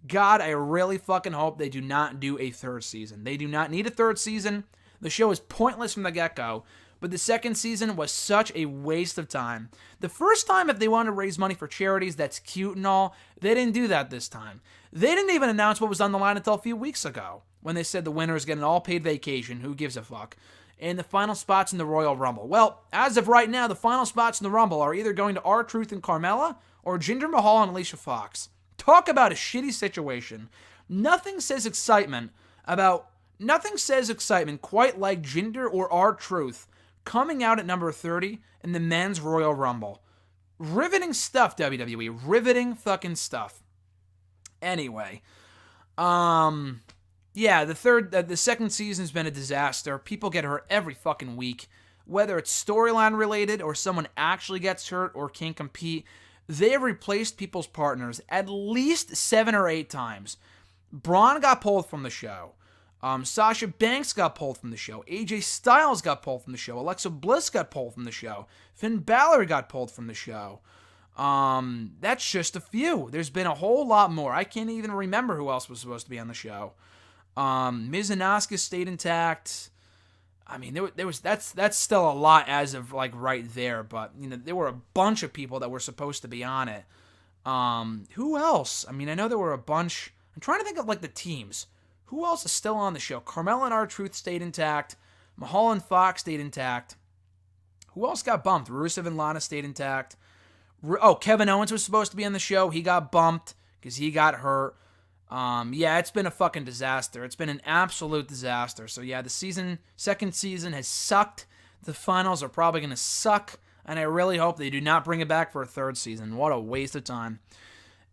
Speaker 1: God, I really fucking hope they do not do a third season. They do not need a third season. The show is pointless from the get-go, but the second season was such a waste of time. The first time, if they wanted to raise money for charities, that's cute and all. They didn't do that this time. They didn't even announce what was on the line until a few weeks ago, when they said the winners get an all-paid vacation. Who gives a fuck? And the final spots in the Royal Rumble. Well, as of right now, the final spots in the Rumble are either going to R-Truth and Carmella or Jinder Mahal and Alicia Fox. Talk about a shitty situation. Nothing says excitement quite like Jinder or R-Truth coming out at number 30 in the men's Royal Rumble. Riveting stuff, WWE. Riveting fucking stuff. Anyway, Yeah, the second season's been a disaster. People get hurt every fucking week, whether it's storyline related or someone actually gets hurt or can't compete. They've replaced people's partners at least 7 or 8 times. Braun got pulled from the show. Sasha Banks got pulled from the show. AJ Styles got pulled from the show. Alexa Bliss got pulled from the show. Finn Balor got pulled from the show. That's just a few. There's been a whole lot more. I can't even remember who else was supposed to be on the show. Miz and Asuka stayed intact. I mean, that's still a lot as of like right there, but there were a bunch of people that were supposed to be on it. Who else? I mean, I know there were a bunch. I'm trying to think of like the teams. Who else is still on the show? Carmella and R-Truth stayed intact. Mahal and Fox stayed intact. Who else got bumped? Rusev and Lana stayed intact. Kevin Owens was supposed to be on the show. He got bumped because he got hurt. Yeah, it's been a fucking disaster. It's been an absolute disaster. So yeah, the second season has sucked. The finals are probably going to suck, and I really hope they do not bring it back for a third season. What a waste of time.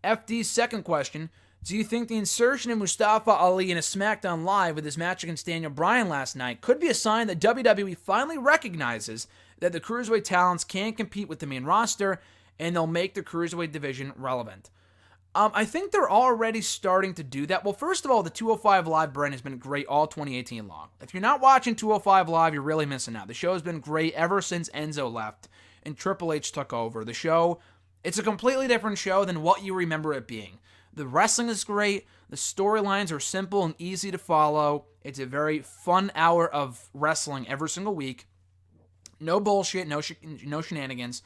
Speaker 1: FD's second question: do you think the insertion of Mustafa Ali in a SmackDown Live with his match against Daniel Bryan last night could be a sign that WWE finally recognizes that the Cruiserweight talents can't compete with the main roster, and they'll make the Cruiserweight division relevant? I think they're already starting to do that. Well, first of all, the 205 Live brand has been great all 2018 long. If you're not watching 205 Live, you're really missing out. The show has been great ever since Enzo left and Triple H took over. The show, it's a completely different show than what you remember it being. The wrestling is great. The storylines are simple and easy to follow. It's a very fun hour of wrestling every single week. No bullshit, no shenanigans.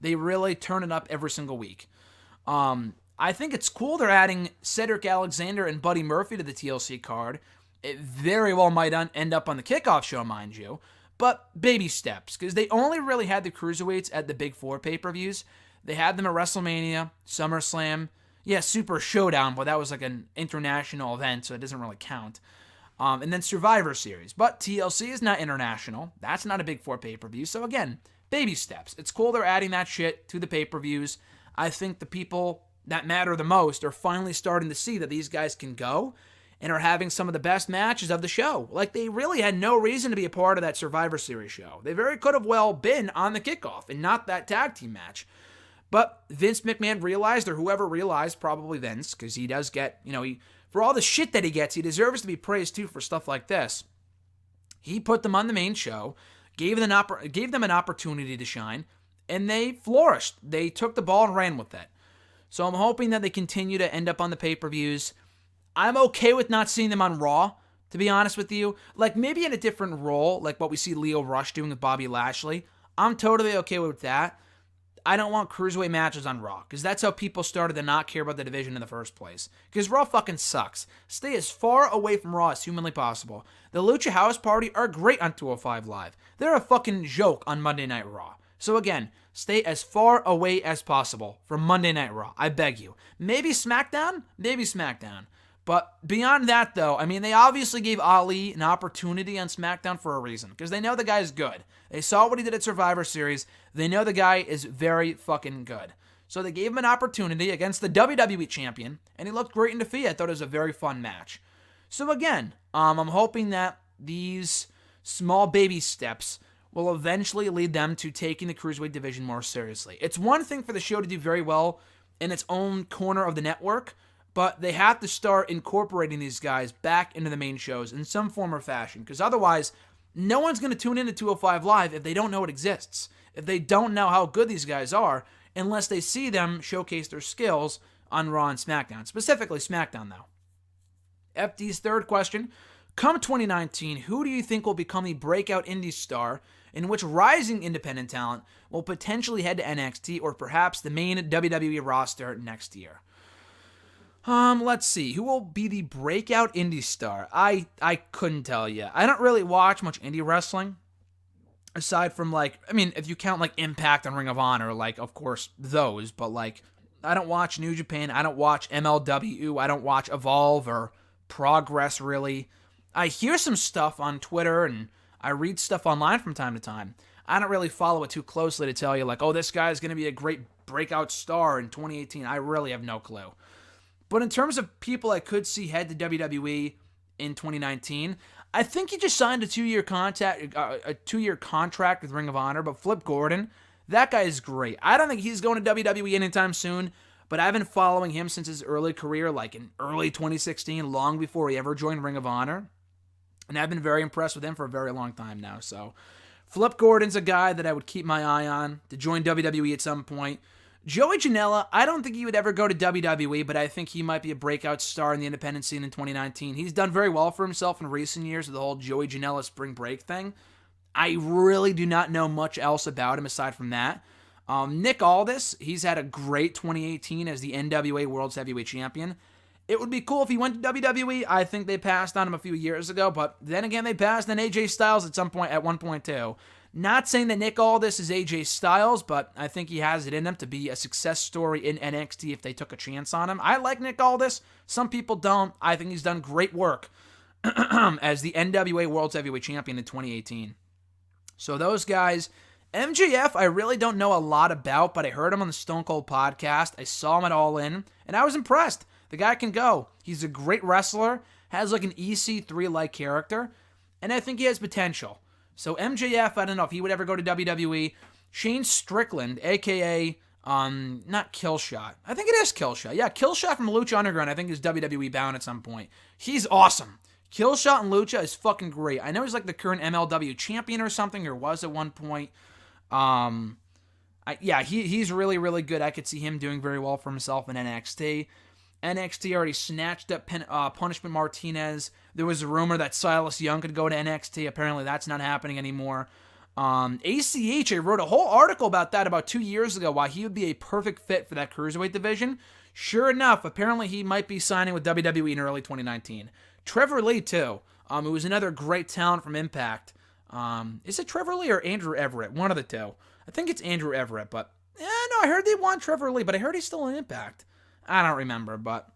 Speaker 1: They really turn it up every single week. I think it's cool they're adding Cedric Alexander and Buddy Murphy to the TLC card. It very well might end up on the kickoff show, mind you. But baby steps, because they only really had the Cruiserweights at the Big Four pay-per-views. They had them at WrestleMania, SummerSlam, Super Showdown, but that was like an international event, so it doesn't really count. And then Survivor Series. But TLC is not international. That's not a Big Four pay-per-view. So again, baby steps. It's cool they're adding that shit to the pay-per-views. I think the people that matter the most are finally starting to see that these guys can go and are having some of the best matches of the show. Like, they really had no reason to be a part of that Survivor Series show. They very could have well been on the kickoff and not that tag team match. But Vince McMahon realized, or whoever realized, probably Vince, because he does get, for all the shit that he gets, he deserves to be praised too for stuff like this. He put them on the main show, gave them an opportunity to shine, and they flourished. They took the ball and ran with it. So I'm hoping that they continue to end up on the pay-per-views. I'm okay with not seeing them on Raw, to be honest with you. Like, maybe in a different role, like what we see Lio Rush doing with Bobby Lashley. I'm totally okay with that. I don't want Cruiserweight matches on Raw, because that's how people started to not care about the division in the first place. Because Raw fucking sucks. Stay as far away from Raw as humanly possible. The Lucha House Party are great on 205 Live. They're a fucking joke on Monday Night Raw. So again, stay as far away as possible from Monday Night Raw. I beg you. Maybe SmackDown? Maybe SmackDown. But beyond that, though, I mean, they obviously gave Ali an opportunity on SmackDown for a reason. Because they know the guy's good. They saw what he did at Survivor Series. They know the guy is very fucking good. So they gave him an opportunity against the WWE Champion. And he looked great in defeat. I thought it was a very fun match. So again, I'm hoping that these small baby steps will eventually lead them to taking the Cruiserweight division more seriously. It's one thing for the show to do very well in its own corner of the network, but they have to start incorporating these guys back into the main shows in some form or fashion, because otherwise, no one's going to tune into 205 Live if they don't know it exists, if they don't know how good these guys are, unless they see them showcase their skills on Raw and SmackDown, specifically SmackDown, though. FD's third question: come 2019, who do you think will become the breakout indie star, in which rising independent talent will potentially head to NXT or perhaps the main WWE roster next year? Let's see. Who will be the breakout indie star? I couldn't tell you. I don't really watch much indie wrestling. Aside from, if you count, Impact and Ring of Honor, of course, those. But, I don't watch New Japan. I don't watch MLW. I don't watch Evolve or Progress, really. I hear some stuff on Twitter, and I read stuff online from time to time. I don't really follow it too closely to tell you, this guy's going to be a great breakout star in 2018. I really have no clue. But in terms of people I could see head to WWE in 2019. I think he just signed a 2-year contract with Ring of Honor, but Flip Gordon, that guy is great. I don't think he's going to WWE anytime soon, but I've been following him since his early career, like in early 2016, long before he ever joined Ring of Honor. And I've been very impressed with him for a very long time now. So Flip Gordon's a guy that I would keep my eye on to join WWE at some point. Joey Janela, I don't think he would ever go to WWE, but I think he might be a breakout star in the independent scene in 2019. He's done very well for himself in recent years with the whole Joey Janela spring break thing. I really do not know much else about him aside from that. Nick Aldis, he's had a great 2018 as the NWA World's Heavyweight Champion. It would be cool if he went to WWE. I think they passed on him a few years ago, but then again, they passed on AJ Styles at one point too. Not saying that Nick Aldis is AJ Styles, but I think he has it in him to be a success story in NXT if they took a chance on him. I like Nick Aldis. Some people don't. I think he's done great work as the NWA World's Heavyweight Champion in 2018. So those guys, MJF, I really don't know a lot about, but I heard him on the Stone Cold podcast. I saw him at All In, and I was impressed. The guy can go. He's a great wrestler, has like an EC3-like character, and I think he has potential. So MJF, I don't know if he would ever go to WWE. Shane Strickland, a.k.a. Not Killshot. I think it is Killshot. Yeah, Killshot from Lucha Underground, I think is WWE bound at some point. He's awesome. Killshot in Lucha is fucking great. I know he's like the current MLW champion or something, or was at one point. He's really, really good. I could see him doing very well for himself in NXT. NXT already snatched up Punishment Martinez. There was a rumor that Silas Young could go to NXT. Apparently that's not happening anymore. ACH, I wrote a whole article about that about 2 years ago, why he would be a perfect fit for that cruiserweight division. Sure enough, apparently he might be signing with WWE in early 2019. Trevor Lee, too. Who was another great talent from Impact. Is it Trevor Lee or Andrew Everett? One of the two. I think it's Andrew Everett, but I heard they want Trevor Lee, but I heard he's still in Impact. I don't remember, but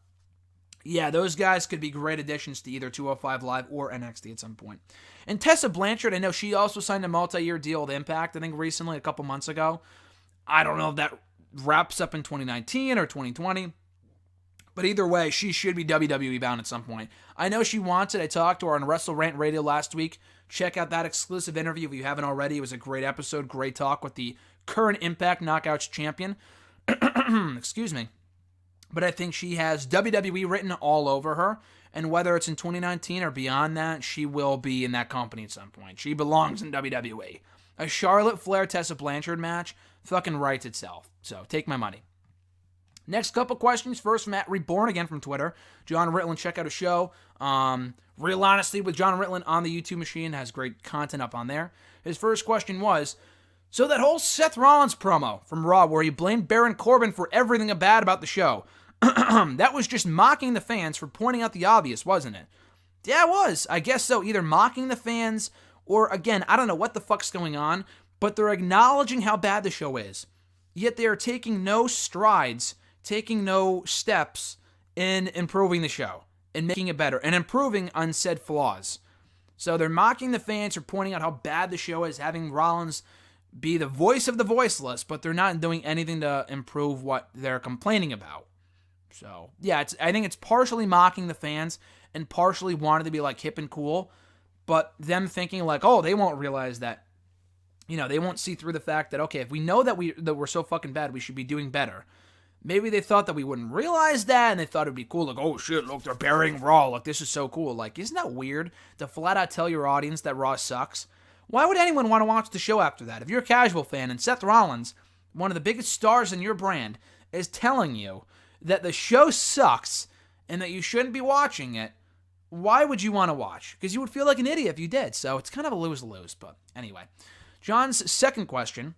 Speaker 1: yeah, those guys could be great additions to either 205 Live or NXT at some point. And Tessa Blanchard, I know she also signed a multi-year deal with Impact, I think recently, a couple months ago. I don't know if that wraps up in 2019 or 2020, but either way, she should be WWE bound at some point. I know she wants it. I talked to her on Wrestle Rant Radio last week. Check out that exclusive interview if you haven't already. It was a great episode, great talk with the current Impact Knockouts champion. Excuse me. But I think she has WWE written all over her, and whether it's in 2019 or beyond that, she will be in that company at some point. She belongs in WWE. A Charlotte Flair-Tessa Blanchard match fucking writes itself, so take my money. Next couple questions. First from @Reborn, again from Twitter. John Ritland, check out his show. Real Honesty with John Ritland on the YouTube machine. Has great content up on there. His first question was, so that whole Seth Rollins promo from Raw where he blamed Baron Corbin for everything bad about the show, that was just mocking the fans for pointing out the obvious, wasn't it? Yeah, it was. I guess so. Either mocking the fans or, again, I don't know what the fuck's going on, but they're acknowledging how bad the show is. Yet they are taking no strides, taking no steps in improving the show and making it better and improving on said flaws. So they're mocking the fans for pointing out how bad the show is, having Rollins be the voice of the voiceless, but they're not doing anything to improve what they're complaining about. So, yeah, I think it's partially mocking the fans and partially wanting to be, like, hip and cool, but them thinking, like, oh, they won't realize that, they won't see through the fact that, okay, if we know that we're so fucking bad, we should be doing better. Maybe they thought that we wouldn't realize that, and they thought it'd be cool, like, oh, shit, look, they're burying Raw, like, this is so cool. Like, isn't that weird to flat out tell your audience that Raw sucks? Why would anyone want to watch the show after that? If you're a casual fan and Seth Rollins, one of the biggest stars in your brand, is telling you that the show sucks and that you shouldn't be watching it, why would you want to watch? Because you would feel like an idiot if you did. So it's kind of a lose-lose. But anyway, John's second question.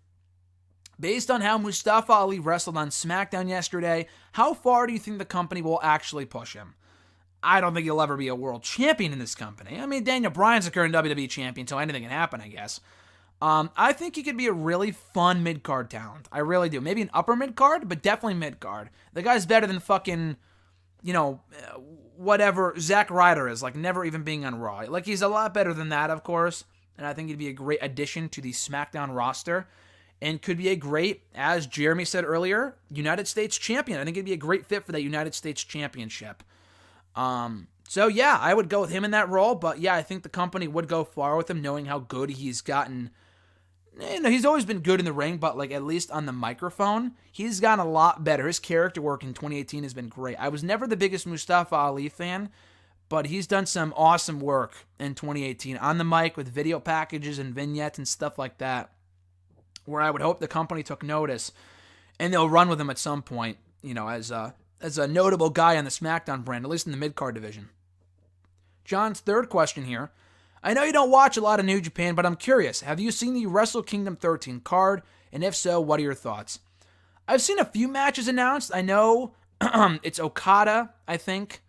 Speaker 1: Based on how Mustafa Ali wrestled on SmackDown yesterday, how far do you think the company will actually push him? I don't think he'll ever be a world champion in this company. I mean, Daniel Bryan's the current WWE champion, so anything can happen, I guess. I think he could be a really fun mid-card talent. I really do. Maybe an upper mid-card, but definitely mid-card. The guy's better than fucking, whatever Zack Ryder is, like never even being on Raw. Like, he's a lot better than that, of course, and I think he'd be a great addition to the SmackDown roster and could be a great, as Jeremy said earlier, United States champion. I think he'd be a great fit for that United States championship. So yeah, I would go with him in that role, but yeah, I think the company would go far with him, knowing how good he's gotten. He's always been good in the ring, but like at least on the microphone, he's gotten a lot better. His character work in 2018 has been great. I was never the biggest Mustafa Ali fan, but he's done some awesome work in 2018 on the mic with video packages and vignettes and stuff like that, where I would hope the company took notice and they'll run with him at some point, as a notable guy on the SmackDown brand, at least in the mid-card division. John's third question here. I know you don't watch a lot of New Japan, but I'm curious. Have you seen the Wrestle Kingdom 13 card? And if so, what are your thoughts? I've seen a few matches announced. I know it's Okada, I think.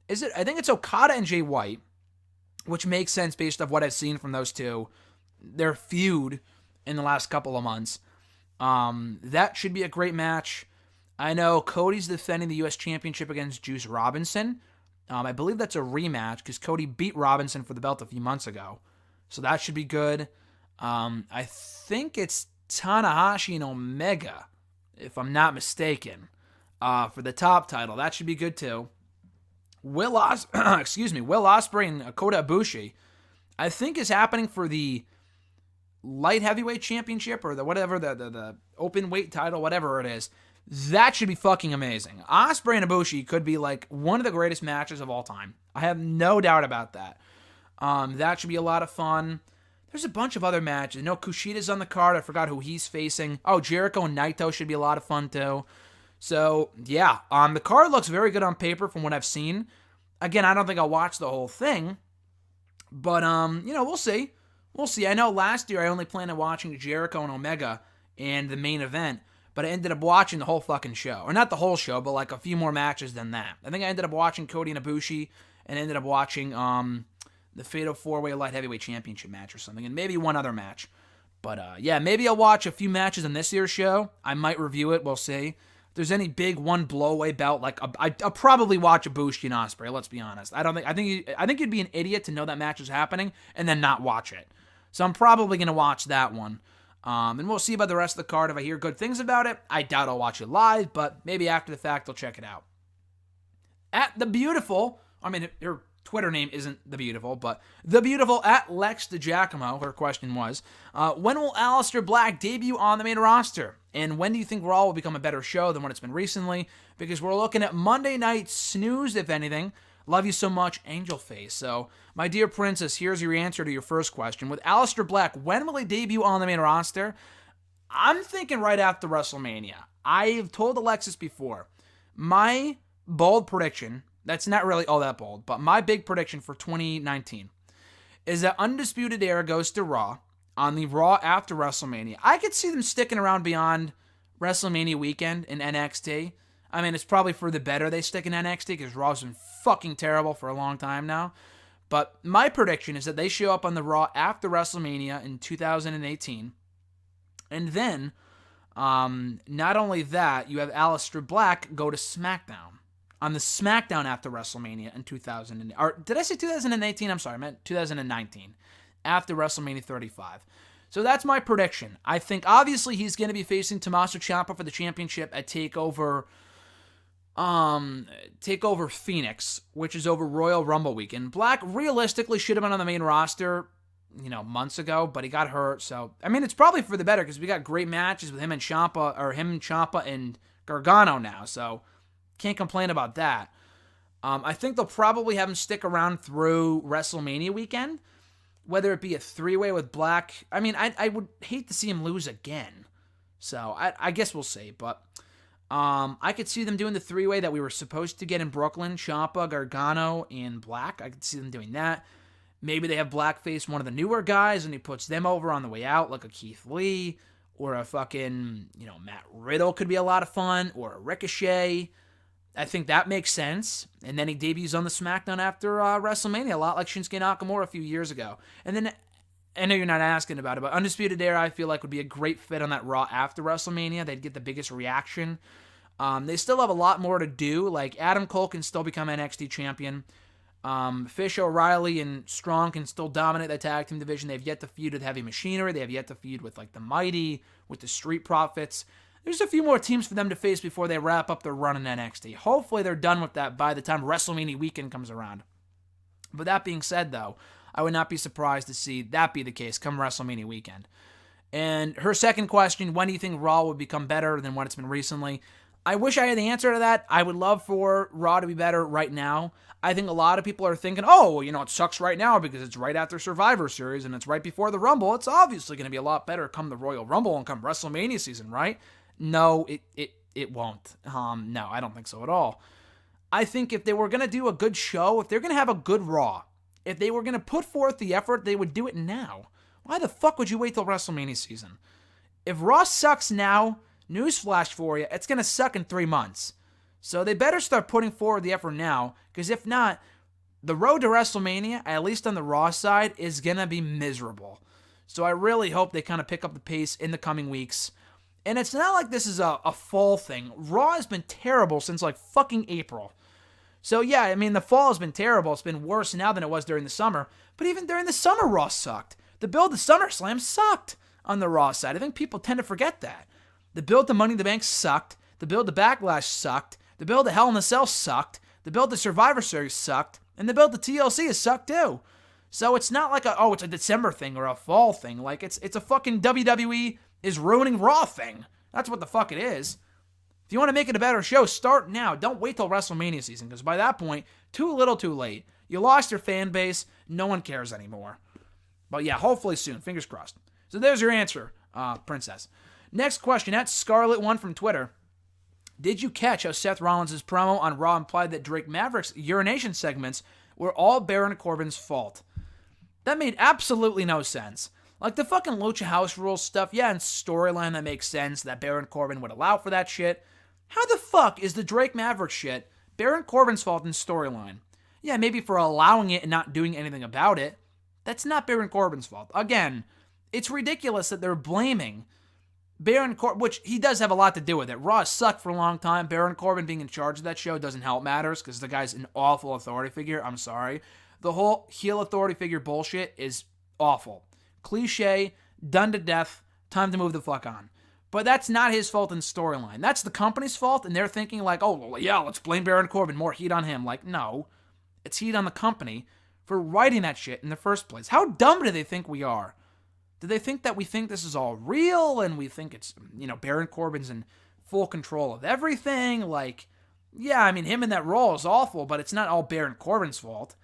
Speaker 1: I think it's Okada and Jay White, which makes sense based off what I've seen from those two. Their feud in the last couple of months. That should be a great match. I know Cody's defending the U.S. Championship against Juice Robinson. I believe that's a rematch because Cody beat Robinson for the belt a few months ago. So that should be good. I think it's Tanahashi and Omega, if I'm not mistaken, for the top title. That should be good too. Will Ospreay and Kota Ibushi, I think is happening for the light heavyweight championship or the open weight title, whatever it is. That should be fucking amazing. Ospreay and Ibushi could be like one of the greatest matches of all time. I have no doubt about that. That should be a lot of fun. There's a bunch of other matches. I know Kushida's on the card. I forgot who he's facing. Oh, Jericho and Naito should be a lot of fun too. So, yeah. The card looks very good on paper from what I've seen. Again, I don't think I'll watch the whole thing. But, we'll see. We'll see. I know last year I only planned on watching Jericho and Omega and the main event. But I ended up watching the whole fucking show. Or not the whole show, but like a few more matches than that. I think I ended up watching Cody and Ibushi and ended up watching the Fatal 4-Way Light Heavyweight Championship match or something. And maybe one other match. But yeah, maybe I'll watch a few matches in this year's show. I might review it. We'll see. If there's any big one blowaway bout, like I'll probably watch Ibushi and Ospreay, let's be honest. I think you'd be an idiot to know that match is happening and then not watch it. So I'm probably going to watch that one. And we'll see about the rest of the card. If I hear good things about it, I doubt I'll watch it live, but maybe after the fact I'll check it out. At The Beautiful, her Twitter name isn't The Beautiful, but The Beautiful at Lex DiGiacomo, her question was, when will Aleister Black debut on the main roster? And when do you think Raw will become a better show than what it's been recently? Because we're looking at Monday Night Snooze, if anything. Love you so much, Angel Face. So, my dear princess, here's your answer to your first question. With Aleister Black, when will he debut on the main roster? I'm thinking right after WrestleMania. I've told Alexis before, my bold prediction, that's not really all that bold, but my big prediction for 2019 is that Undisputed Era goes to Raw on the Raw after WrestleMania. I could see them sticking around beyond WrestleMania weekend in NXT. It's probably for the better they stick in NXT because Raw's been fucking terrible for a long time now. But my prediction is that they show up on the Raw after WrestleMania in 2018. And then, not only that, you have Aleister Black go to SmackDown. On the SmackDown after WrestleMania in 2000. Or did I say 2018? I'm sorry, I meant 2019. After WrestleMania 35. So that's my prediction. I think obviously he's going to be facing Tommaso Ciampa for the championship at TakeOver Phoenix, which is over Royal Rumble weekend. Black realistically should have been on the main roster, months ago, but he got hurt. So, it's probably for the better because we got great matches with him and Ciampa and Gargano now. So, can't complain about that. I think they'll probably have him stick around through WrestleMania weekend, whether it be a three-way with Black. I would hate to see him lose again. So, I guess we'll see, but I could see them doing the three-way that we were supposed to get in Brooklyn, Ciampa, Gargano, and Black. I could see them doing that. Maybe they have Black face one of the newer guys, and he puts them over on the way out, like a Keith Lee, or a fucking, Matt Riddle could be a lot of fun, or a Ricochet. I think that makes sense. And then he debuts on the SmackDown after WrestleMania, a lot like Shinsuke Nakamura a few years ago. And then, I know you're not asking about it, but Undisputed Era, I feel like, would be a great fit on that Raw after WrestleMania. They'd get the biggest reaction. They still have a lot more to do. Like, Adam Cole can still become NXT champion. Fish, O'Reilly, and Strong can still dominate the tag team division. They've yet to feud with Heavy Machinery. They have yet to feud with, the Mighty, with the Street Profits. There's a few more teams for them to face before they wrap up their run in NXT. Hopefully they're done with that by the time WrestleMania weekend comes around. But that being said, though, I would not be surprised to see that be the case come WrestleMania weekend. And her second question, when do you think Raw would become better than what it's been recently? I wish I had the answer to that. I would love for Raw to be better right now. I think a lot of people are thinking, oh, well, it sucks right now because it's right after Survivor Series and it's right before the Rumble. It's obviously going to be a lot better come the Royal Rumble and come WrestleMania season, right? No, it won't. No, I don't think so at all. I think if they were going to do a good show, if they're going to have a good Raw, if they were going to put forth the effort, they would do it now. Why the fuck would you wait till WrestleMania season? If Raw sucks now, newsflash for you, it's going to suck in 3 months. So they better start putting forward the effort now, because if not, the road to WrestleMania, at least on the Raw side, is going to be miserable. So I really hope they kind of pick up the pace in the coming weeks. And it's not like this is a fall thing. Raw has been terrible since like fucking April. So yeah, I mean, the fall has been terrible. It's been worse now than it was during the summer. But even during the summer, Raw sucked. The build to SummerSlam sucked on the Raw side. I think people tend to forget that. The build to Money in the Bank sucked. The build to Backlash sucked. The build to Hell in a Cell sucked. The build to Survivor Series sucked. And the build to TLC has sucked too. So it's not like it's a December thing or a fall thing. Like it's a fucking WWE is ruining Raw thing. That's what the fuck it is. If you want to make it a better show, start now. Don't wait till WrestleMania season, because by that point, too little too late. You lost your fan base. No one cares anymore. But yeah, hopefully soon. Fingers crossed. So there's your answer, Princess. Next question, that's Scarlet1 from Twitter. Did you catch how Seth Rollins' promo on Raw implied that Drake Maverick's urination segments were all Baron Corbin's fault? That made absolutely no sense. Like the fucking Lucha House Rules stuff, yeah, and storyline that makes sense that Baron Corbin would allow for that shit. How the fuck is the Drake Maverick shit Baron Corbin's fault in storyline? Yeah, maybe for allowing it and not doing anything about it. That's not Baron Corbin's fault. Again, it's ridiculous that they're blaming Baron Corbin, which he does have a lot to do with it. Raw sucked for a long time. Baron Corbin being in charge of that show doesn't help matters because the guy's an awful authority figure. I'm sorry. The whole heel authority figure bullshit is awful. Cliche, done to death, time to move the fuck on. But that's not his fault in storyline. That's the company's fault, and they're thinking like, oh, well, yeah, let's blame Baron Corbin, more heat on him. Like, no. It's heat on the company for writing that shit in the first place. How dumb do they think we are? Do they think that we think this is all real, and we think it's, Baron Corbin's in full control of everything? Like, yeah, I mean, him in that role is awful, but it's not all Baron Corbin's fault.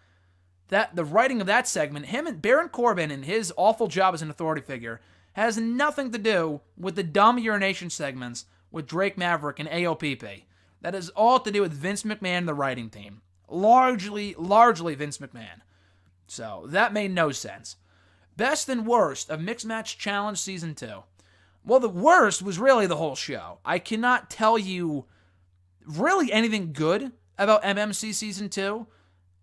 Speaker 1: That the writing of that segment, him and Baron Corbin and his awful job as an authority figure has nothing to do with the dumb urination segments with Drake Maverick and AOPP. That is all to do with Vince McMahon and the writing team. Largely Vince McMahon. So, that made no sense. Best and worst of Mixed Match Challenge Season 2. Well, the worst was really the whole show. I cannot tell you really anything good about MMC Season 2.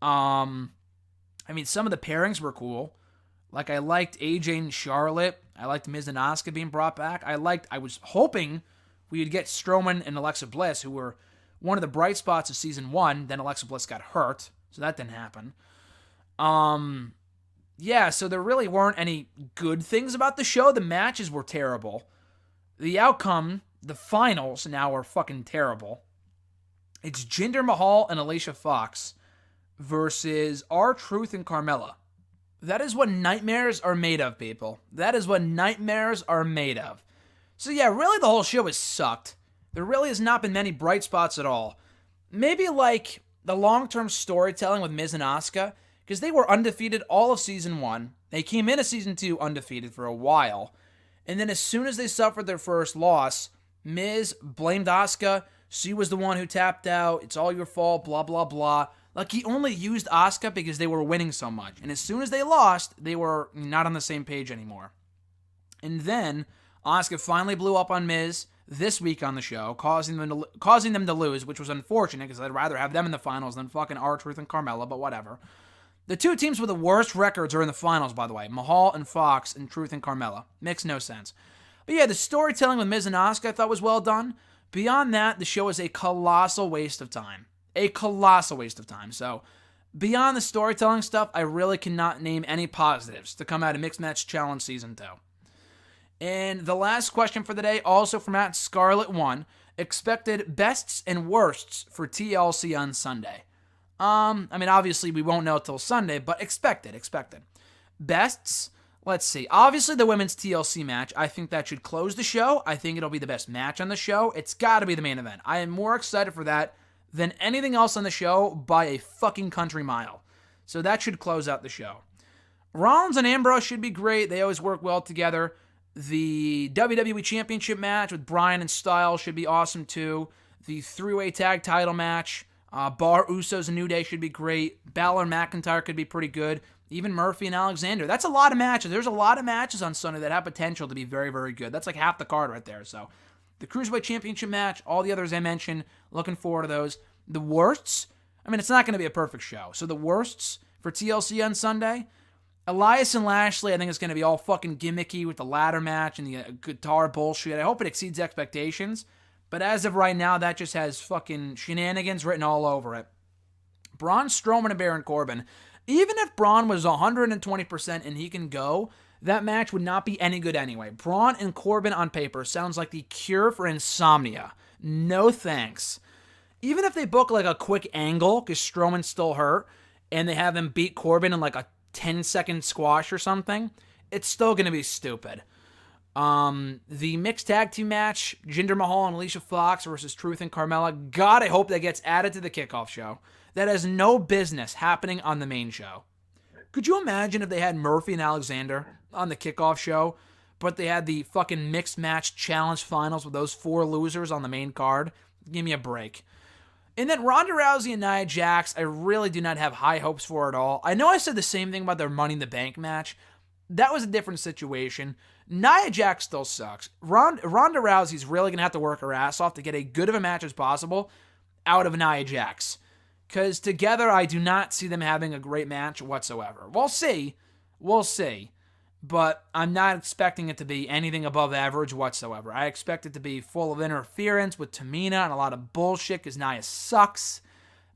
Speaker 1: I mean, some of the pairings were cool. Like, I liked AJ and Charlotte. I liked Miz and Asuka being brought back. I was hoping we would get Strowman and Alexa Bliss, who were one of the bright spots of Season 1. Then Alexa Bliss got hurt, so that didn't happen. Yeah, so there really weren't any good things about the show. The matches were terrible. The outcome, the finals now are fucking terrible. It's Jinder Mahal and Alicia Fox versus R-Truth and Carmella. That is what nightmares are made of, people. That is what nightmares are made of. So yeah, really the whole show has sucked. There really has not been many bright spots at all. Maybe like the long-term storytelling with Miz and Asuka, because they were undefeated all of Season 1. They came into Season 2 undefeated for a while. And then as soon as they suffered their first loss, Miz blamed Asuka. She was the one who tapped out. It's all your fault, blah, blah, blah. Like, he only used Asuka because they were winning so much. And as soon as they lost, they were not on the same page anymore. And then Asuka finally blew up on Miz this week on the show, causing them to lose, which was unfortunate because I'd rather have them in the finals than fucking R-Truth and Carmella, but whatever. The two teams with the worst records are in the finals, by the way. Mahal and Fox and Truth and Carmella. Makes no sense. But yeah, the storytelling with Miz and Asuka I thought was well done. Beyond that, the show is a colossal waste of time. A colossal waste of time. So, beyond the storytelling stuff, I really cannot name any positives to come out of Mixed Match Challenge Season 2. And the last question for the day, also from Scarlet1, expected bests and worsts for TLC on Sunday. I mean, obviously we won't know till Sunday, but expect it. Bests, let's see. Obviously the women's TLC match, I think that should close the show. I think it'll be the best match on the show. It's got to be the main event. I am more excited for that than anything else on the show by a fucking country mile. So that should close out the show. Rollins and Ambrose should be great. They always work well together. The WWE Championship match with Bryan and Styles should be awesome too. The three-way tag title match, Bar Usos and New Day should be great. Balor and McIntyre could be pretty good. Even Murphy and Alexander. That's a lot of matches. There's a lot of matches on Sunday that have potential to be very, very good. That's like half the card right there. So the Cruiserweight Championship match, all the others I mentioned, looking forward to those. The worsts, I mean, it's not going to be a perfect show. So the worsts for TLC on Sunday, Elias and Lashley, I think it's going to be all fucking gimmicky with the ladder match and the guitar bullshit. I hope it exceeds expectations. But as of right now, that just has fucking shenanigans written all over it. Braun Strowman and Baron Corbin. Even if Braun was 120% and he can go, that match would not be any good anyway. Braun and Corbin on paper sounds like the cure for insomnia. No thanks. Even if they book like a quick angle, because Strowman's still hurt, and they have him beat Corbin in like a 10-second squash or something, it's still going to be stupid. The mixed tag team match, Jinder Mahal and Alicia Fox versus Truth and Carmella. God, I hope that gets added to the kickoff show. That has no business happening on the main show. Could you imagine if they had Murphy and Alexander on the kickoff show, but they had the fucking mixed match challenge finals with those 4 losers on the main card? Give me a break. And then Ronda Rousey and Nia Jax, I really do not have high hopes for at all. I know I said the same thing about their Money in the Bank match. That was a different situation. Nia Jax still sucks. Ronda Rousey's really going to have to work her ass off to get as good of a match as possible out of Nia Jax. Because together, I do not see them having a great match whatsoever. We'll see. But I'm not expecting it to be anything above average whatsoever. I expect it to be full of interference with Tamina and a lot of bullshit because Nia sucks.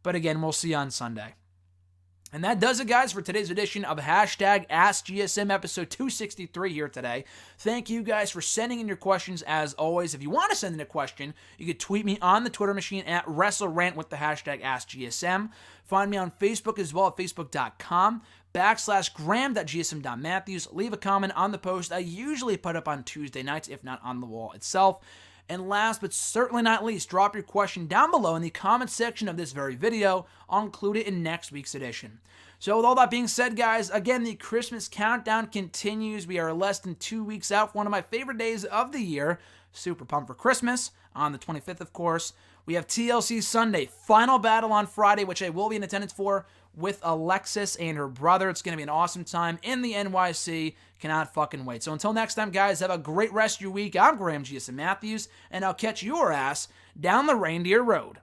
Speaker 1: But again, we'll see on Sunday. And that does it, guys, for today's edition of #AskGSM episode 263 here today. Thank you guys for sending in your questions as always. If you want to send in a question, you can tweet me on the Twitter machine at WrestleRant with the #AskGSM. Find me on Facebook as well at facebook.com/gram.gsm.matthews. Leave a comment on the post I usually put up on Tuesday nights, if not on the wall itself. And last but certainly not least, drop your question down below in the comment section of this very video. I'll include it in next week's edition. So with all that being said, guys, again, the Christmas countdown continues. We are less than 2 weeks out for one of my favorite days of the year. Super pumped for Christmas on the 25th, of course. We have TLC Sunday, Final Battle on Friday, which I will be in attendance for with Alexis and her brother. It's going to be an awesome time in the NYC. Cannot fucking wait. So until next time, guys, have a great rest of your week. I'm Graham GSM Matthews, and I'll catch your ass down the reindeer road.